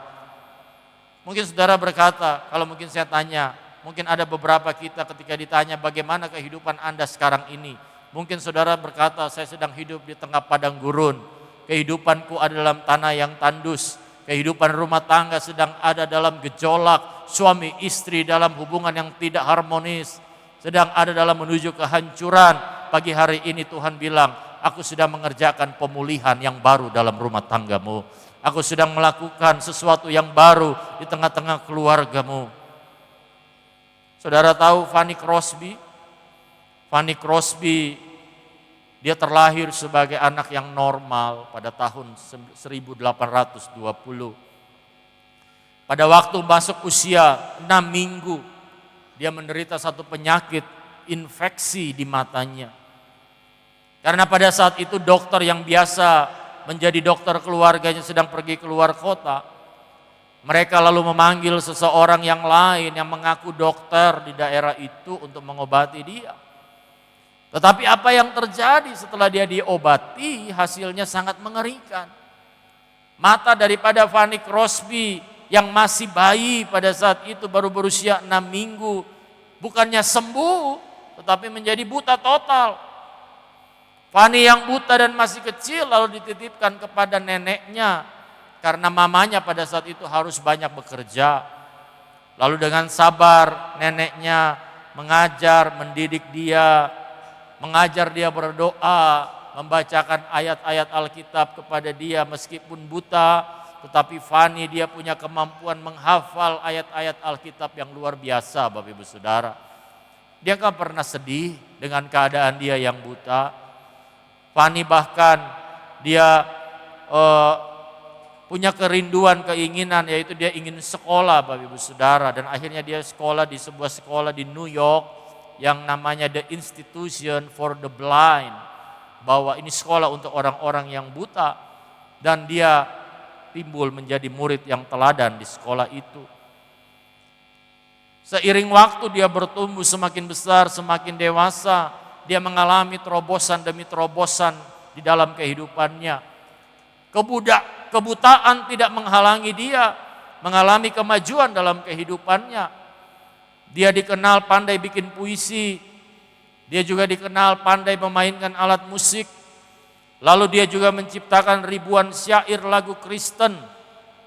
Mungkin saudara berkata, kalau mungkin saya tanya, mungkin ada beberapa kita ketika ditanya bagaimana kehidupan Anda sekarang ini. Mungkin saudara berkata, saya sedang hidup di tengah padang gurun. Kehidupanku ada dalam tanah yang tandus. Kehidupan rumah tangga sedang ada dalam gejolak. Suami istri dalam hubungan yang tidak harmonis. Sedang ada dalam menuju kehancuran. Pagi hari ini Tuhan bilang, aku sedang mengerjakan pemulihan yang baru dalam rumah tanggamu. Aku sedang melakukan sesuatu yang baru di tengah-tengah keluargamu. Saudara tahu Fanny Crosby? Fanny Crosby, dia terlahir sebagai anak yang normal pada tahun 1820. Pada waktu masuk usia 6 minggu, dia menderita satu penyakit infeksi di matanya. Karena pada saat itu dokter yang biasa menjadi dokter keluarganya sedang pergi keluar kota. Mereka lalu memanggil seseorang yang lain yang mengaku dokter di daerah itu untuk mengobati dia. Tetapi apa yang terjadi setelah dia diobati, hasilnya sangat mengerikan. Mata daripada Fanny Crosby yang masih bayi pada saat itu baru berusia 6 minggu, bukannya sembuh, tetapi menjadi buta total. Fanny yang buta dan masih kecil lalu dititipkan kepada neneknya, karena mamanya pada saat itu harus banyak bekerja. Lalu dengan sabar neneknya mengajar, mendidik dia, mengajar dia berdoa, membacakan ayat-ayat Alkitab kepada dia meskipun buta. Tetapi Fanny dia punya kemampuan menghafal ayat-ayat Alkitab yang luar biasa Bapak Ibu Saudara. Dia gak pernah sedih dengan keadaan dia yang buta. Fanny bahkan dia punya kerinduan, keinginan, yaitu dia ingin sekolah Bapak Ibu Saudara. Dan akhirnya dia sekolah di sebuah sekolah di New York yang namanya The Institution for the Blind. Bahwa ini sekolah untuk orang-orang yang buta. Dan dia timbul menjadi murid yang teladan di sekolah itu. Seiring waktu dia bertumbuh semakin besar, semakin dewasa. Dia mengalami terobosan demi terobosan di dalam kehidupannya. Kebutaan tidak menghalangi dia mengalami kemajuan dalam kehidupannya. Dia dikenal pandai bikin puisi. Dia juga dikenal pandai memainkan alat musik. Lalu dia juga menciptakan ribuan syair lagu Kristen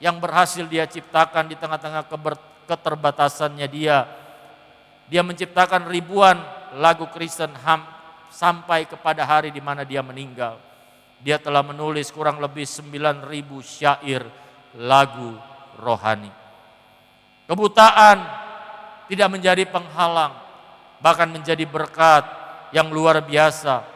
yang berhasil dia ciptakan di tengah-tengah keterbatasannya dia. Dia menciptakan ribuan lagu Kristen sampai kepada hari di mana dia meninggal. Dia telah menulis kurang lebih 9.000 syair lagu rohani. Kebutaan tidak menjadi penghalang, bahkan menjadi berkat yang luar biasa.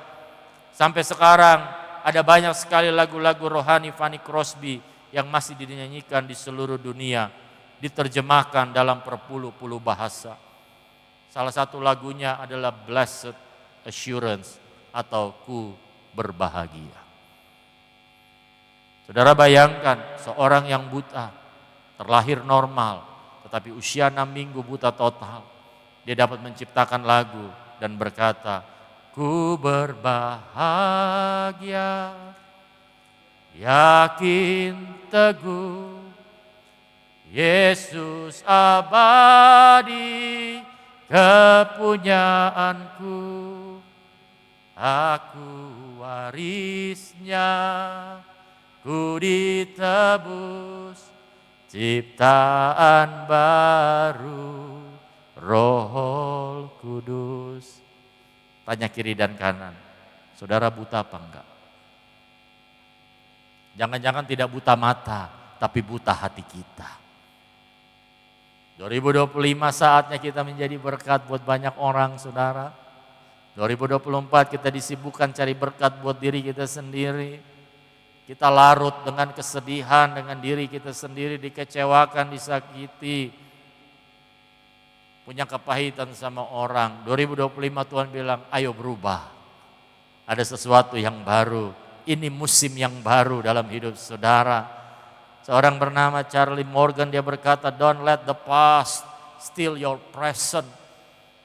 Sampai sekarang ada banyak sekali lagu-lagu rohani Fanny Crosby yang masih dinyanyikan di seluruh dunia, diterjemahkan dalam berpuluh-puluh bahasa. Salah satu lagunya adalah Blessed Assurance atau Ku Berbahagia. Saudara bayangkan seorang yang buta, terlahir normal, tetapi usia 6 minggu buta total. Dia dapat menciptakan lagu dan berkata, ku berbahagia, yakin teguh, Yesus abadi kepunyaanku, aku warisnya, ku ditebus, ciptaan baru, Roh Kudus. Tanya kiri dan kanan, saudara buta apa enggak? Jangan-jangan tidak buta mata, tapi buta hati kita. 2025 saatnya kita menjadi berkat buat banyak orang, saudara. 2024 kita disibukkan cari berkat buat diri kita sendiri. Kita larut dengan kesedihan, dengan diri kita sendiri, dikecewakan, disakiti. Punya kepahitan sama orang. 2025 Tuhan bilang, ayo berubah. Ada sesuatu yang baru. Ini musim yang baru dalam hidup saudara. Seorang bernama Charlie Morgan, dia berkata, don't let the past steal your present.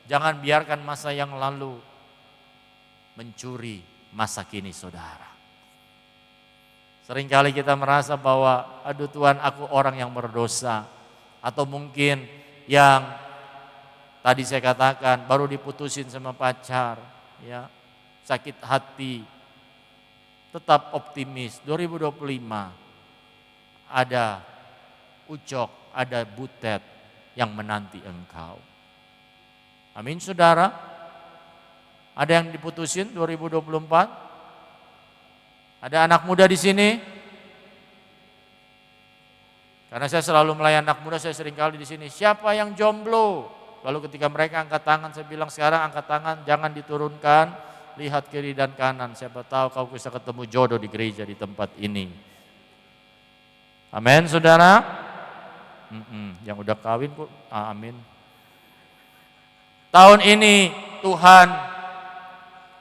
Jangan biarkan masa yang lalu mencuri masa kini saudara. Seringkali kita merasa bahwa aduh Tuhan aku orang yang berdosa. Atau mungkin yang tadi saya katakan baru diputusin sama pacar, ya, sakit hati. Tetap optimis, 2025 ada Ucok, ada Butet yang menanti engkau. Amin saudara. Ada yang diputusin 2024? Ada anak muda di sini? Karena saya selalu melayani anak muda, saya seringkali di sini. Siapa yang jomblo? Lalu ketika mereka angkat tangan, saya bilang sekarang angkat tangan, jangan diturunkan, lihat kiri dan kanan. Siapa tahu kau bisa ketemu jodoh di gereja di tempat ini. Amin, saudara. Yang udah kawin kok, amin. Tahun ini Tuhan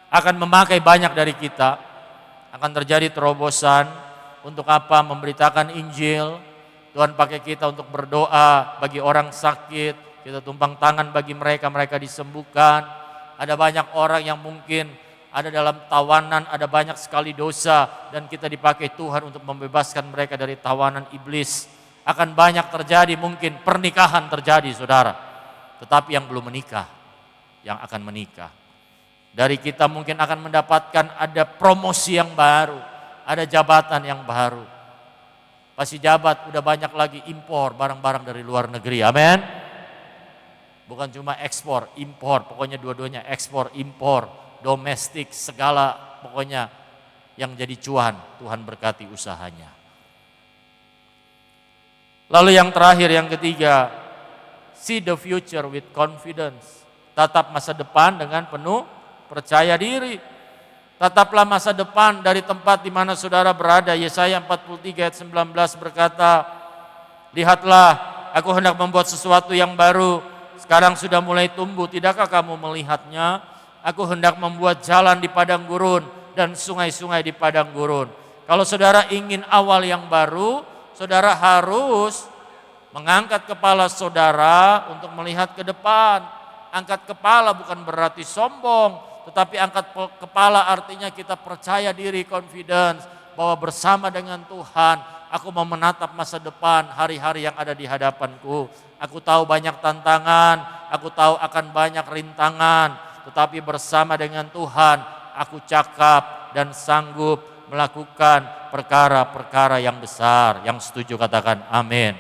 akan memakai banyak dari kita. Akan terjadi terobosan. Untuk apa? Memberitakan Injil. Tuhan pakai kita untuk berdoa bagi orang sakit. Kita tumpang tangan bagi mereka, mereka disembuhkan. Ada banyak orang yang mungkin ada dalam tawanan, ada banyak sekali dosa. Dan kita dipakai Tuhan untuk membebaskan mereka dari tawanan iblis. Akan banyak terjadi, mungkin pernikahan terjadi saudara. Tetapi yang belum menikah, yang akan menikah. Dari kita mungkin akan mendapatkan ada promosi yang baru, ada jabatan yang baru. Pasti jabat udah banyak lagi impor barang-barang dari luar negeri, amin. Bukan cuma ekspor, impor, pokoknya dua-duanya ekspor, impor, domestik, segala pokoknya yang jadi cuan, Tuhan berkati usahanya. Lalu yang terakhir, yang ketiga, see the future with confidence. Tatap masa depan dengan penuh percaya diri. Tataplah masa depan dari tempat di mana saudara berada. Yesaya 43 ayat 19 berkata, lihatlah aku hendak membuat sesuatu yang baru. Sekarang sudah mulai tumbuh, tidakkah kamu melihatnya? Aku hendak membuat jalan di padang gurun dan sungai-sungai di padang gurun. Kalau saudara ingin awal yang baru, saudara harus mengangkat kepala saudara untuk melihat ke depan. Angkat kepala bukan berarti sombong, tetapi angkat kepala artinya kita percaya diri, confidence, bahwa bersama dengan Tuhan, aku mau menatap masa depan, hari-hari yang ada di hadapanku. Aku tahu banyak tantangan, aku tahu akan banyak rintangan, tetapi bersama dengan Tuhan, aku cakap dan sanggup melakukan perkara-perkara yang besar. Yang setuju katakan amin.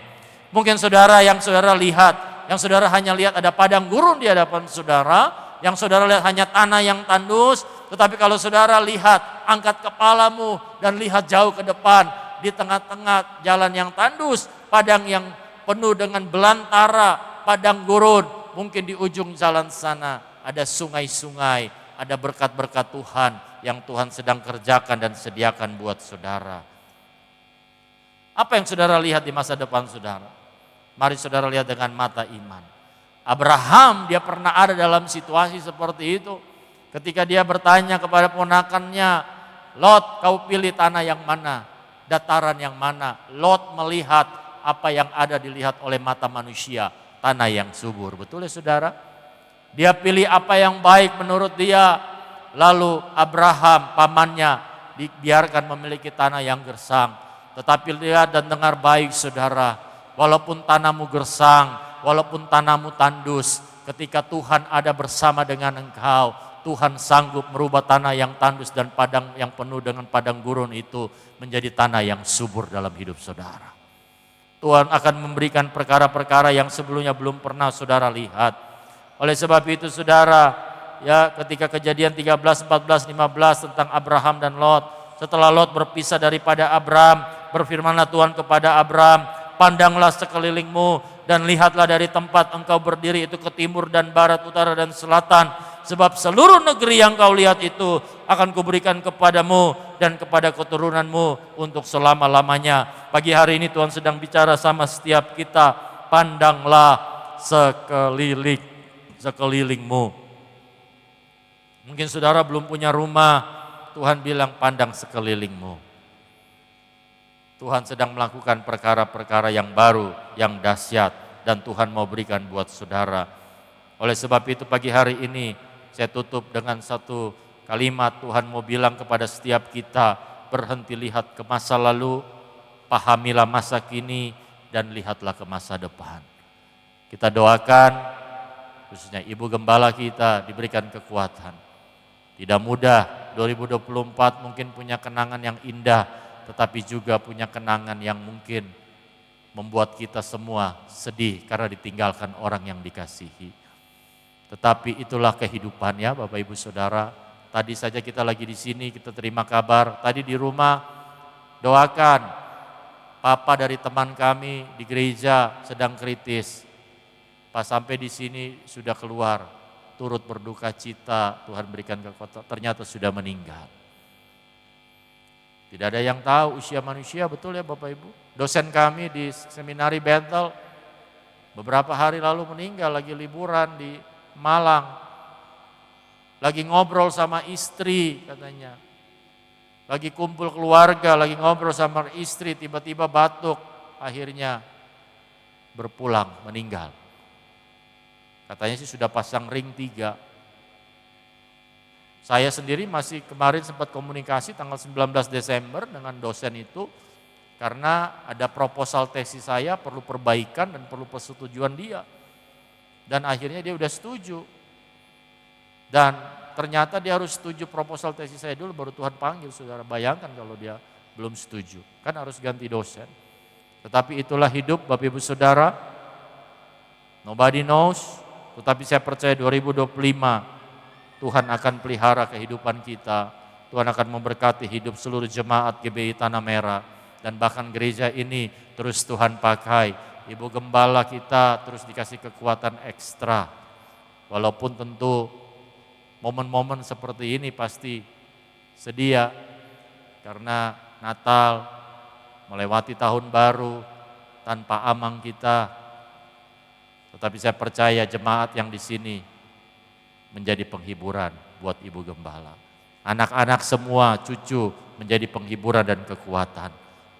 Mungkin saudara yang saudara lihat, yang saudara hanya lihat ada padang gurun di hadapan saudara, yang saudara lihat hanya tanah yang tandus, tetapi kalau saudara lihat, angkat kepalamu dan lihat jauh ke depan, di tengah-tengah jalan yang tandus, padang yang penuh dengan belantara, padang gurun, mungkin di ujung jalan sana ada sungai-sungai, ada berkat-berkat Tuhan yang Tuhan sedang kerjakan dan sediakan buat saudara. Apa yang saudara lihat di masa depan saudara? Mari saudara lihat dengan mata iman. Abraham dia pernah ada dalam situasi seperti itu. Ketika dia bertanya kepada ponakannya, Lot kau pilih tanah yang mana? Dataran yang mana? Lot melihat apa yang ada dilihat oleh mata manusia, tanah yang subur. Betul ya saudara? Dia pilih apa yang baik menurut dia. Lalu Abraham pamannya dibiarkan memiliki tanah yang gersang. Tetapi lihat dan dengar baik saudara, walaupun tanahmu gersang, walaupun tanahmu tandus, ketika Tuhan ada bersama dengan engkau, Tuhan sanggup merubah tanah yang tandus dan padang yang penuh dengan padang gurun itu menjadi tanah yang subur dalam hidup saudara. Tuhan akan memberikan perkara-perkara yang sebelumnya belum pernah saudara lihat. Oleh sebab itu saudara, ya ketika Kejadian 13, 14, 15 tentang Abraham dan Lot, setelah Lot berpisah daripada Abram, berfirmanlah Tuhan kepada Abram, pandanglah sekelilingmu dan lihatlah dari tempat engkau berdiri itu ke timur dan barat, utara dan selatan. Sebab seluruh negeri yang kau lihat itu akan kuberikan kepadamu dan kepada keturunanmu untuk selama-lamanya. Pagi hari ini Tuhan sedang bicara sama setiap kita, pandanglah sekelilingmu. Mungkin saudara belum punya rumah, Tuhan bilang pandang sekelilingmu. Tuhan sedang melakukan perkara-perkara yang baru, yang dahsyat dan Tuhan mau berikan buat saudara. Oleh sebab itu pagi hari ini saya tutup dengan satu kalimat. Tuhan mau bilang kepada setiap kita, berhenti lihat ke masa lalu, pahamilah masa kini, dan lihatlah ke masa depan. Kita doakan khususnya Ibu Gembala kita diberikan kekuatan. Tidak mudah, 2024 mungkin punya kenangan yang indah, tetapi juga punya kenangan yang mungkin membuat kita semua sedih karena ditinggalkan orang yang dikasihi. Tetapi itulah kehidupannya Bapak Ibu Saudara. Tadi saja kita lagi di sini, kita terima kabar. Tadi di rumah doakan, papa dari teman kami di gereja sedang kritis. Pas sampai di sini sudah keluar, turut berduka cita, Tuhan berikan kekuatan, ternyata sudah meninggal. Tidak ada yang tahu usia manusia, betul ya Bapak Ibu. Dosen kami di seminari Bethel beberapa hari lalu meninggal, lagi liburan di Malang. Lagi ngobrol sama istri katanya. Lagi kumpul keluarga, lagi ngobrol sama istri, tiba-tiba batuk, akhirnya berpulang, meninggal. Katanya sih sudah pasang ring 3. Saya sendiri masih kemarin sempat komunikasi tanggal 19 Desember dengan dosen itu, karena ada proposal tesis saya perlu perbaikan dan perlu persetujuan dia. Dan akhirnya dia udah setuju. Dan ternyata dia harus setuju proposal tesis saya dulu, baru Tuhan panggil. Saudara bayangkan kalau dia belum setuju, kan harus ganti dosen. Tetapi itulah hidup Bapak Ibu Saudara. Nobody knows, tetapi saya percaya 2025 Tuhan akan pelihara kehidupan kita. Tuhan akan memberkati hidup seluruh jemaat GBI Tanah Merah. Dan bahkan gereja ini terus Tuhan pakai. Ibu Gembala kita terus dikasih kekuatan ekstra. Walaupun tentu momen-momen seperti ini pasti sedia. Karena Natal, melewati tahun baru tanpa amang kita. Tetapi saya percaya jemaat yang di sini menjadi penghiburan buat Ibu Gembala. Anak-anak semua, cucu menjadi penghiburan dan kekuatan.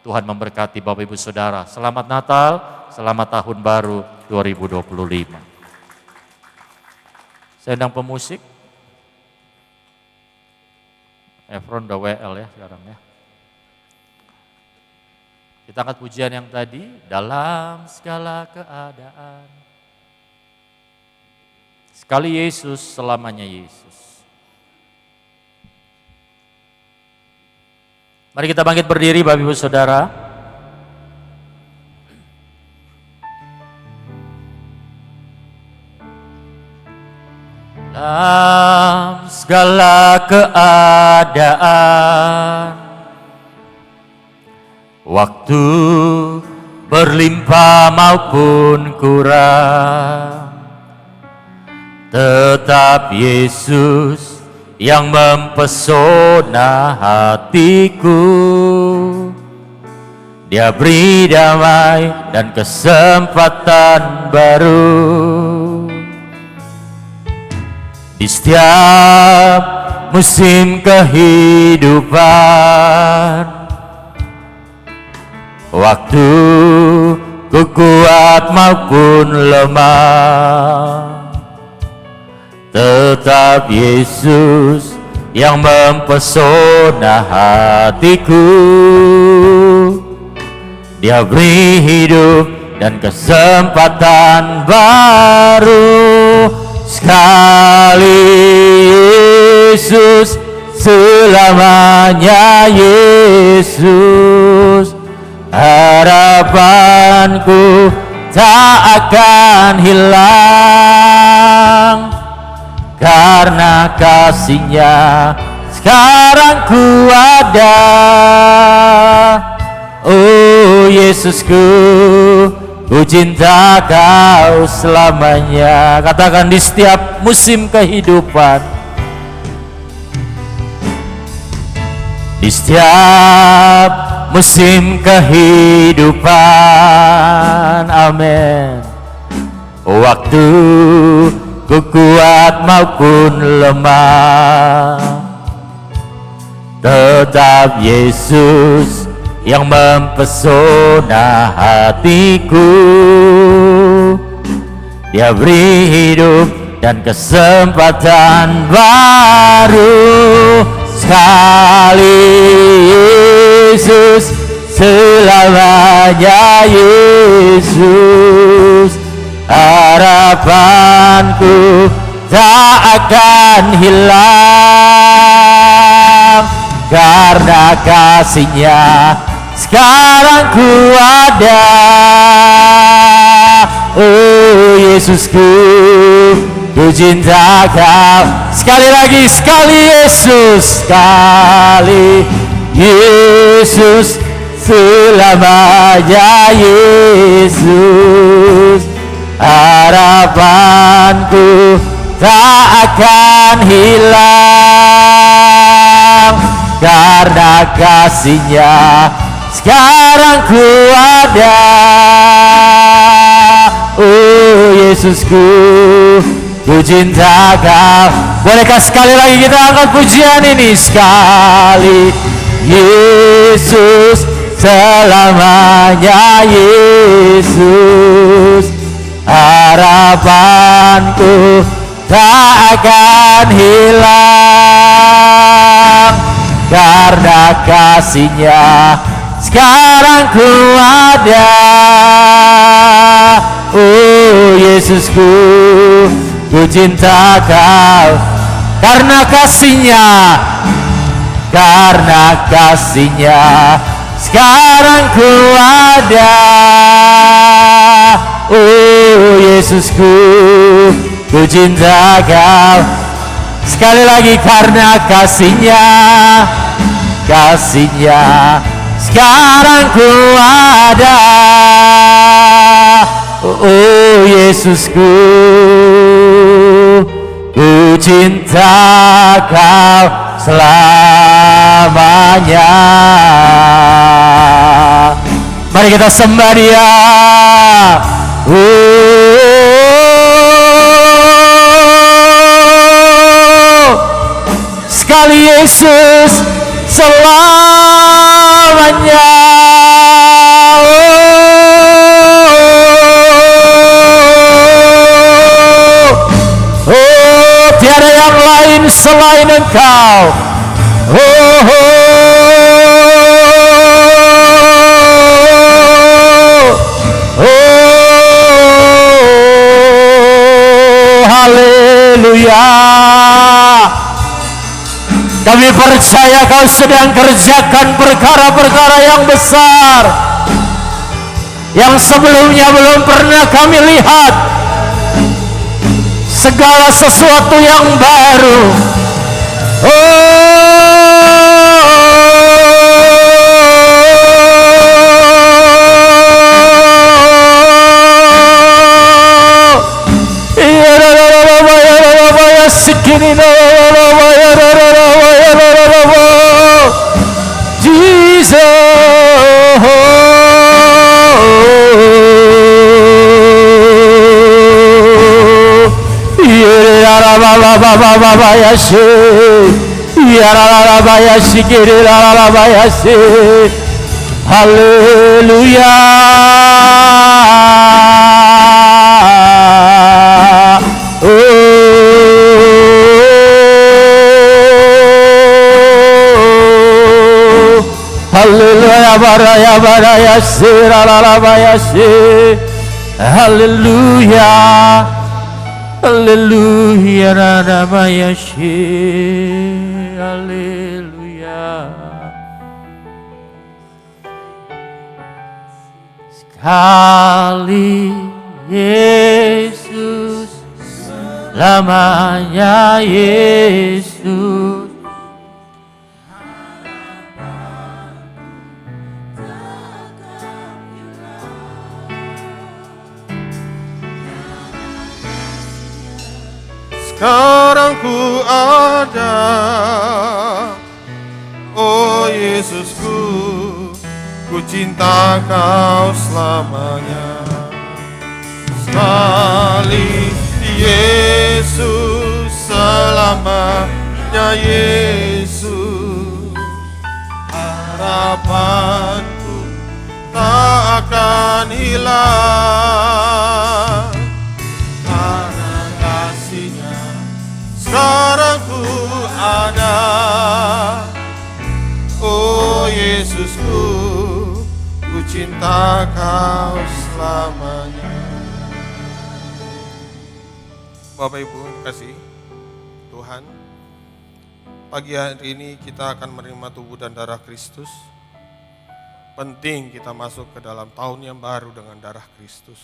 Tuhan memberkati Bapak Ibu Saudara. Selamat Natal, selamat Tahun Baru 2025. Saya undang pemusik. Efron udah WL ya sekarang ya. Kita angkat pujian yang tadi, dalam segala keadaan. Sekali Yesus, selamanya Yesus. Mari kita bangkit berdiri Bapak Ibu Saudara. Dalam segala keadaan, waktu berlimpah maupun kurang, tetap Yesus yang mempesona hatiku. Dia beri damai dan kesempatan baru. Di setiap musim kehidupan, waktu ku kuat maupun lemah, tetap Yesus yang mempesona hatiku. Dia beri hidup dan kesempatan baru. Sekali Yesus, selamanya Yesus. Harapanku tak akan hilang, karena kasih-Nya sekarang ku ada. Oh Yesusku, ku cinta Kau selamanya. Katakan di setiap musim kehidupan, di setiap musim kehidupan, amin. Waktu ku kuat maupun lemah, tetap Yesus yang mempesona hatiku. Dia beri hidup dan kesempatan baru. Sekali Yesus, selamanya Yesus. Harapanku tak akan hilang, karena kasih-Nya sekarang ku ada. Oh Yesusku, ku cinta Kau. Sekali lagi, sekali Yesus, sekali Yesus, selamanya Yesus. Harapanku tak akan hilang, karena kasih-Nya sekarang ku ada. Oh Yesusku, ku cinta Kau. Bolehkah sekali lagi kita angkat pujian ini? Sekali Yesus, selamanya Yesus. Harapanku tak akan hilang, karena kasih-Nya sekarang ku ada. Oh Yesusku, ku cinta Kau, karena kasih-Nya, karena kasih-Nya sekarang ku ada. Oh Yesusku, ku cinta Kau. Sekali lagi, karena kasih-Nya, kasih-Nya sekarang ku ada. Oh Yesusku, ku cinta Kau selamanya. Mari kita sembah Dia. Sekali Yesus, selamanya. Oh, tiada yang lain selain Engkau. Haleluya. Kami percaya Kau sedang kerjakan perkara-perkara yang besar yang sebelumnya belum pernah kami lihat. Segala sesuatu yang baru. Haleluya. Haleluya, baraya baraya siralabaya sir. Haleluya. Haleluya, radabaya sir. Haleluya. Sekali Yesus, lamanya Yesus. Sekarang ku ada, oh Yesusku, ku cinta Kau selamanya. Sekali Yesus, selamanya Yesus. Harapanku tak akan hilang, Oh Yesusku, ku cinta Kau selamanya. Bapak Ibu kasih Tuhan, pagi hari ini kita akan menerima tubuh dan darah Kristus. Penting kita masuk ke dalam tahun yang baru dengan darah Kristus.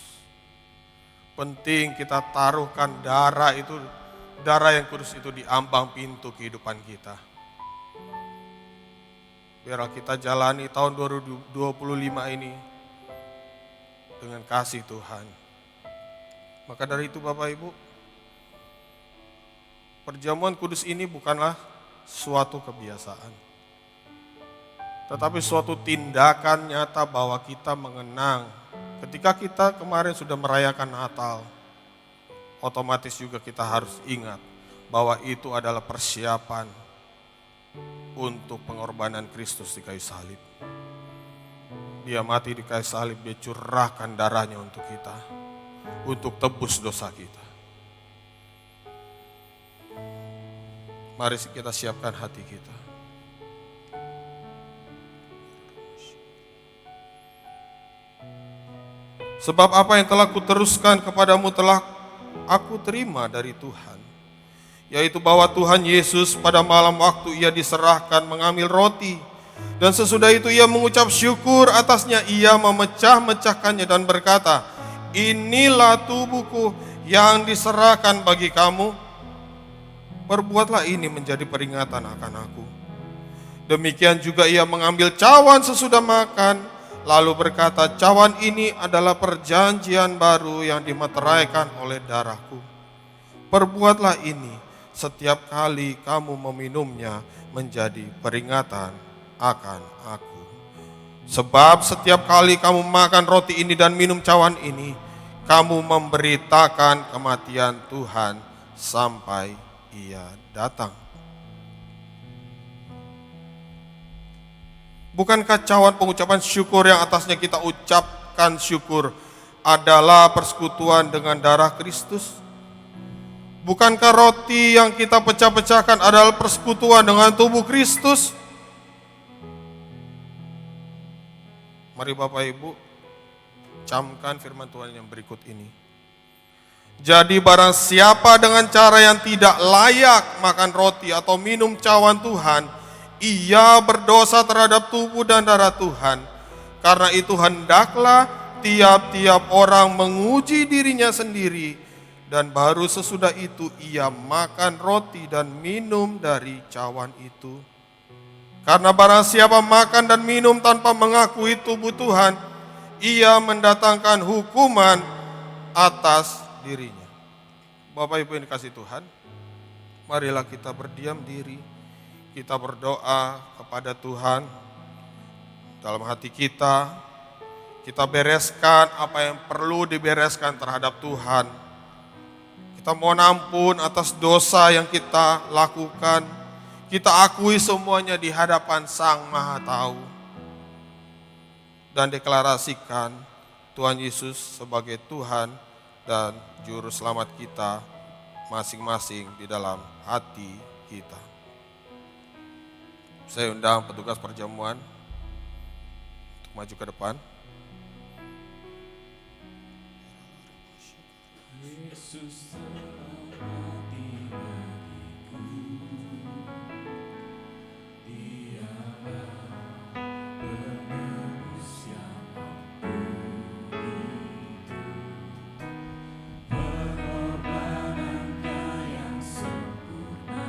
Penting kita taruhkan darah itu, darah yang kudus itu di ambang pintu kehidupan kita. Biarlah kita jalani tahun 2025 ini dengan kasih Tuhan. Maka dari itu Bapak Ibu, perjamuan kudus ini bukanlah suatu kebiasaan, tetapi suatu tindakan nyata bahwa kita mengenang ketika kita kemarin sudah merayakan Natal, otomatis juga kita harus ingat bahwa itu adalah persiapan untuk pengorbanan Kristus di kayu salib. Dia mati di kayu salib, dia curahkan darahnya untuk kita, untuk tebus dosa kita. Mari kita siapkan hati kita. Sebab apa yang telah kuteruskan kepadamu telah aku terima dari Tuhan, yaitu bahwa Tuhan Yesus pada malam waktu ia diserahkan mengambil roti, dan sesudah itu ia mengucap syukur atasnya, ia memecah-mecahkannya dan berkata, inilah tubuhku yang diserahkan bagi kamu, perbuatlah ini menjadi peringatan akan aku. Demikian juga ia mengambil cawan sesudah makan, lalu berkata, cawan ini adalah perjanjian baru yang dimeteraikan oleh darahku. Perbuatlah ini setiap kali kamu meminumnya menjadi peringatan akan aku. Sebab setiap kali kamu makan roti ini dan minum cawan ini, kamu memberitakan kematian Tuhan sampai ia datang. Bukankah cawan pengucapan syukur yang atasnya kita ucapkan syukur adalah persekutuan dengan darah Kristus? Bukankah roti yang kita pecah-pecahkan adalah persekutuan dengan tubuh Kristus? Mari Bapak Ibu, camkan firman Tuhan yang berikut ini. Jadi barang siapa dengan cara yang tidak layak makan roti atau minum cawan Tuhan, ia berdosa terhadap tubuh dan darah Tuhan. Karena itu hendaklah tiap-tiap orang menguji dirinya sendiri, dan baru sesudah itu ia makan roti dan minum dari cawan itu. Karena barang siapa makan dan minum tanpa mengakui tubuh Tuhan, ia mendatangkan hukuman atas dirinya. Bapak Ibu yang dikasihi Tuhan, marilah kita berdiam diri. Kita berdoa kepada Tuhan dalam hati kita. Kita bereskan apa yang perlu dibereskan terhadap Tuhan. Kita mohon ampun atas dosa yang kita lakukan. Kita akui semuanya di hadapan Sang Maha Tahu. Dan deklarasikan Tuhan Yesus sebagai Tuhan dan Juru Selamat kita masing-masing di dalam hati kita. Saya undang petugas perjamuan untuk maju ke depan. Yesus telah mati bagiku, Dialah penebus yang mampu itu. Pengorbanannya yang sempurna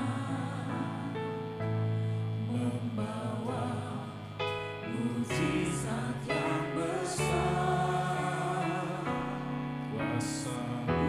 membawa mujizat yang besar. Kuasa-Mu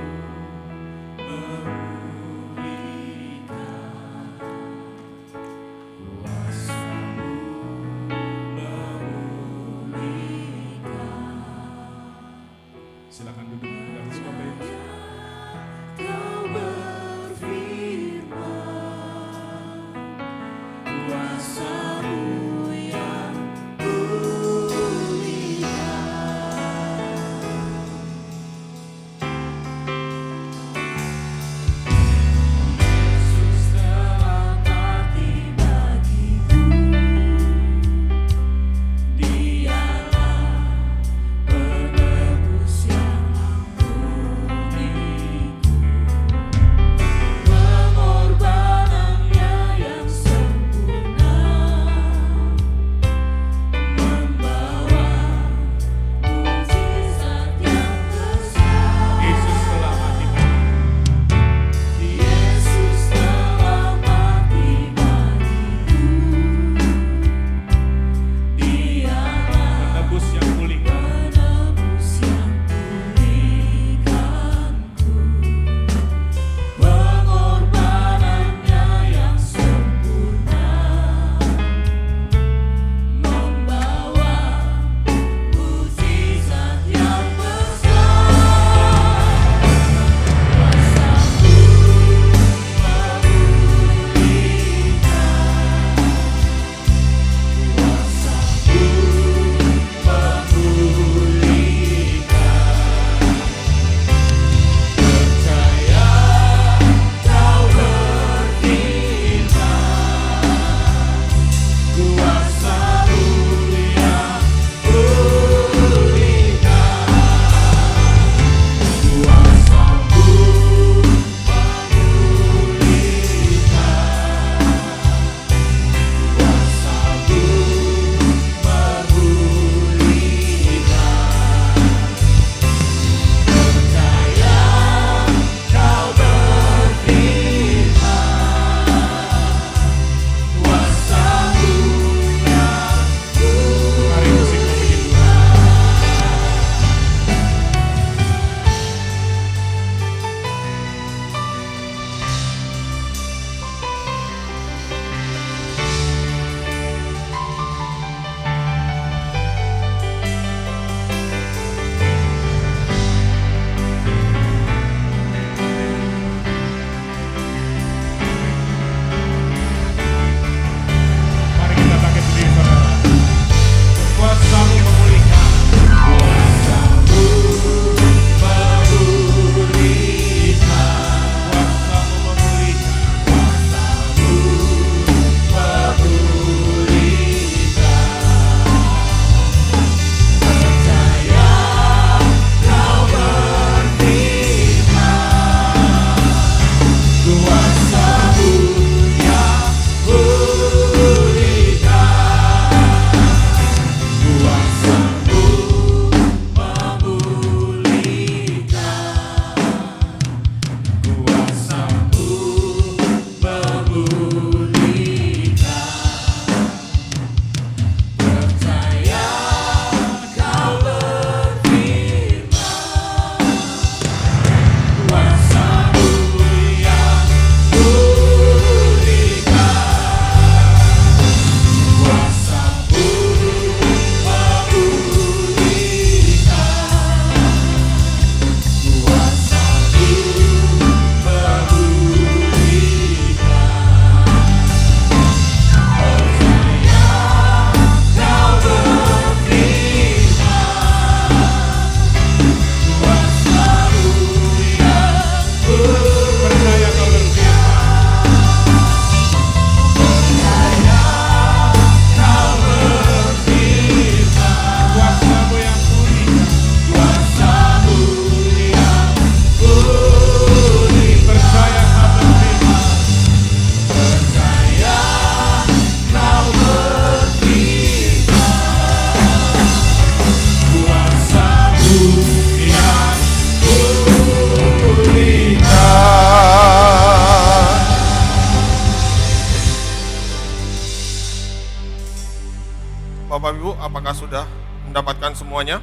Bapak Ibu, apakah sudah mendapatkan semuanya?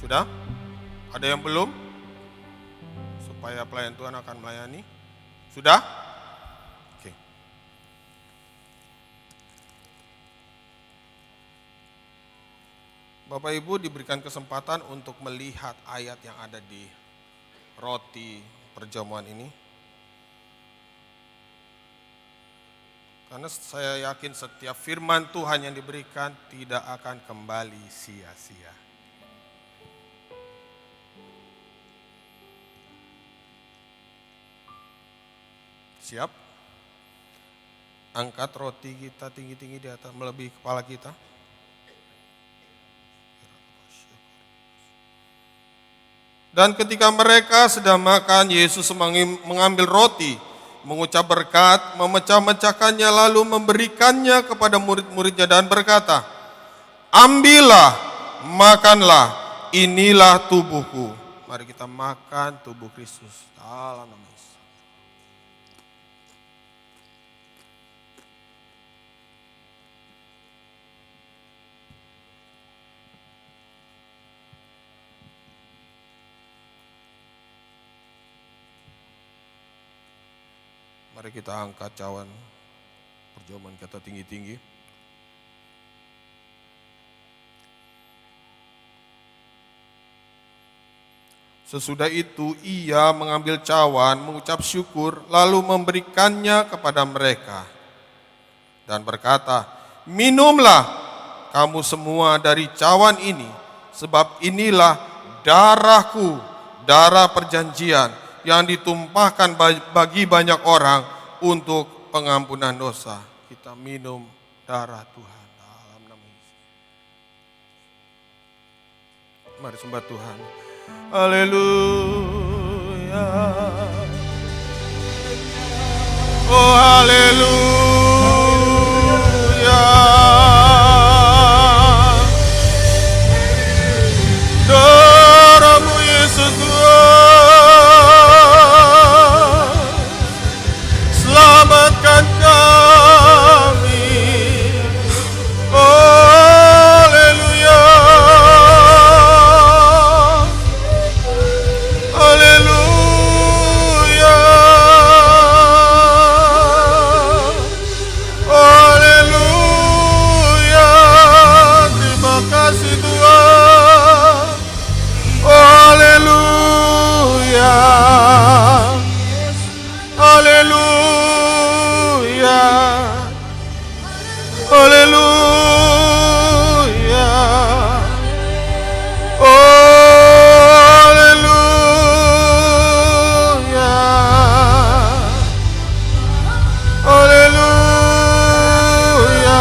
Sudah? Ada yang belum? Supaya pelayan Tuhan akan melayani. Sudah? Oke. Bapak Ibu diberikan kesempatan untuk melihat ayat yang ada di roti perjamuan ini. Karena saya yakin setiap firman Tuhan yang diberikan tidak akan kembali sia-sia. Siap? Angkat roti kita tinggi-tinggi di atas, melebihi kepala kita. Dan ketika mereka sedang makan, Yesus mengambil roti, mengucap berkat, memecah-mecahkannya lalu memberikannya kepada murid-muridnya dan berkata, "Ambillah, makanlah, inilah tubuhku." Mari kita makan tubuh Kristus dalam nama Yesus. Mari kita angkat cawan perjamuan kita tinggi-tinggi. Sesudah itu ia mengambil cawan, mengucap syukur, lalu memberikannya kepada mereka. Dan berkata, "Minumlah kamu semua dari cawan ini, sebab inilah darahku, darah perjanjian, yang ditumpahkan bagi banyak orang untuk pengampunan dosa." Kita minum darah Tuhan dalam nama Yesus. Mari sembah Tuhan. Haleluya. Oh haleluya. Darahmu Yesus Tuhan, selamatkan kami. Haleluya. Haleluya. Haleluya. Terima kasih Tuhan. Haleluya. Haleluya. Haleluya. Haleluya. Haleluya.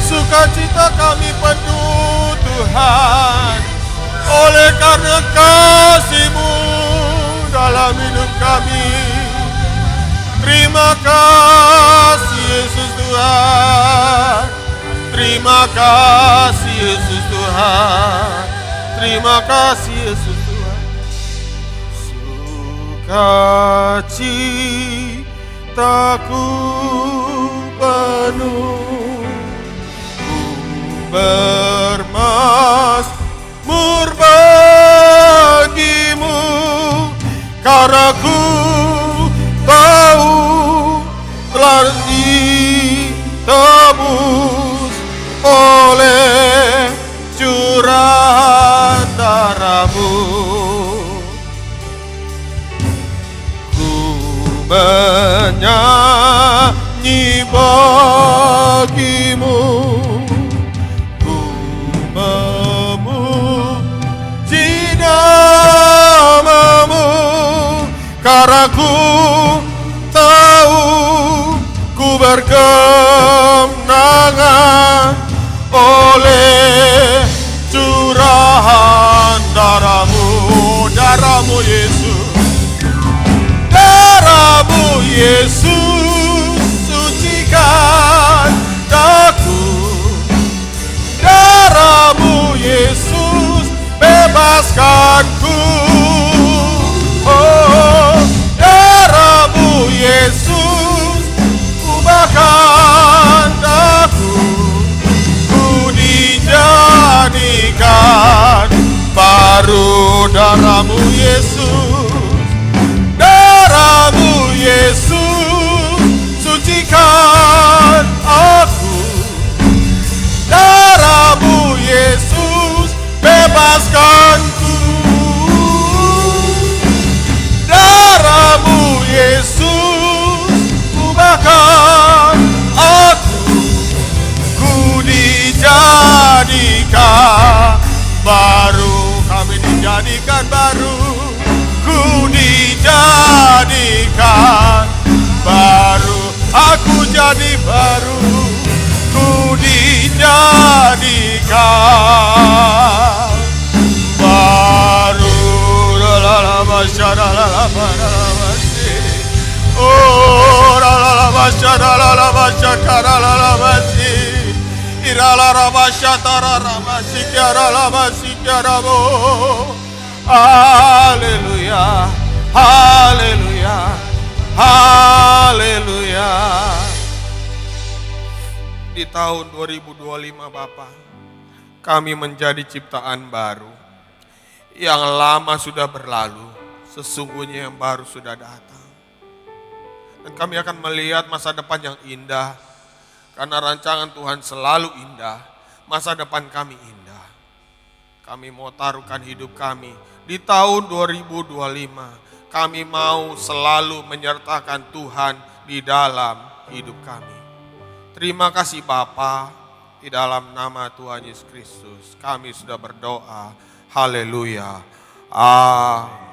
Sukacita kami penuh Tuhan, oleh karena kasih-Mu dalam hidup kami. Terima kasih Yesus Tuhan. Terima kasih Yesus Tuhan. Terima kasih Yesus Tuhan. Sukacitaku penuh, ku bermazmur bagimu, karena ku tahu telah ditebus oleh curahan darah-Mu. Ku menyanyi bagimu, ku Darahmu Yesus, darahmu Yesus, sucikan aku. Darahmu Yesus, bebaskanku. Darahmu Yesus, ubahkan aku. Ku dijadikan baru, kami dijadikan baru. Ku dijadikan baru, aku jadi baru. Ku dijadikan baru. Oh, haleluya, haleluya, haleluya. Di tahun 2025 Bapa, kami menjadi ciptaan baru. Yang lama sudah berlalu, sesungguhnya yang baru sudah datang. Dan kami akan melihat masa depan yang indah, karena rancangan Tuhan selalu indah, masa depan kami indah. Kami mau taruhkan hidup kami di tahun 2025. Kami mau selalu menyertakan Tuhan di dalam hidup kami. Terima kasih Bapa, di dalam nama Tuhan Yesus Kristus kami sudah berdoa. Haleluya. Amin.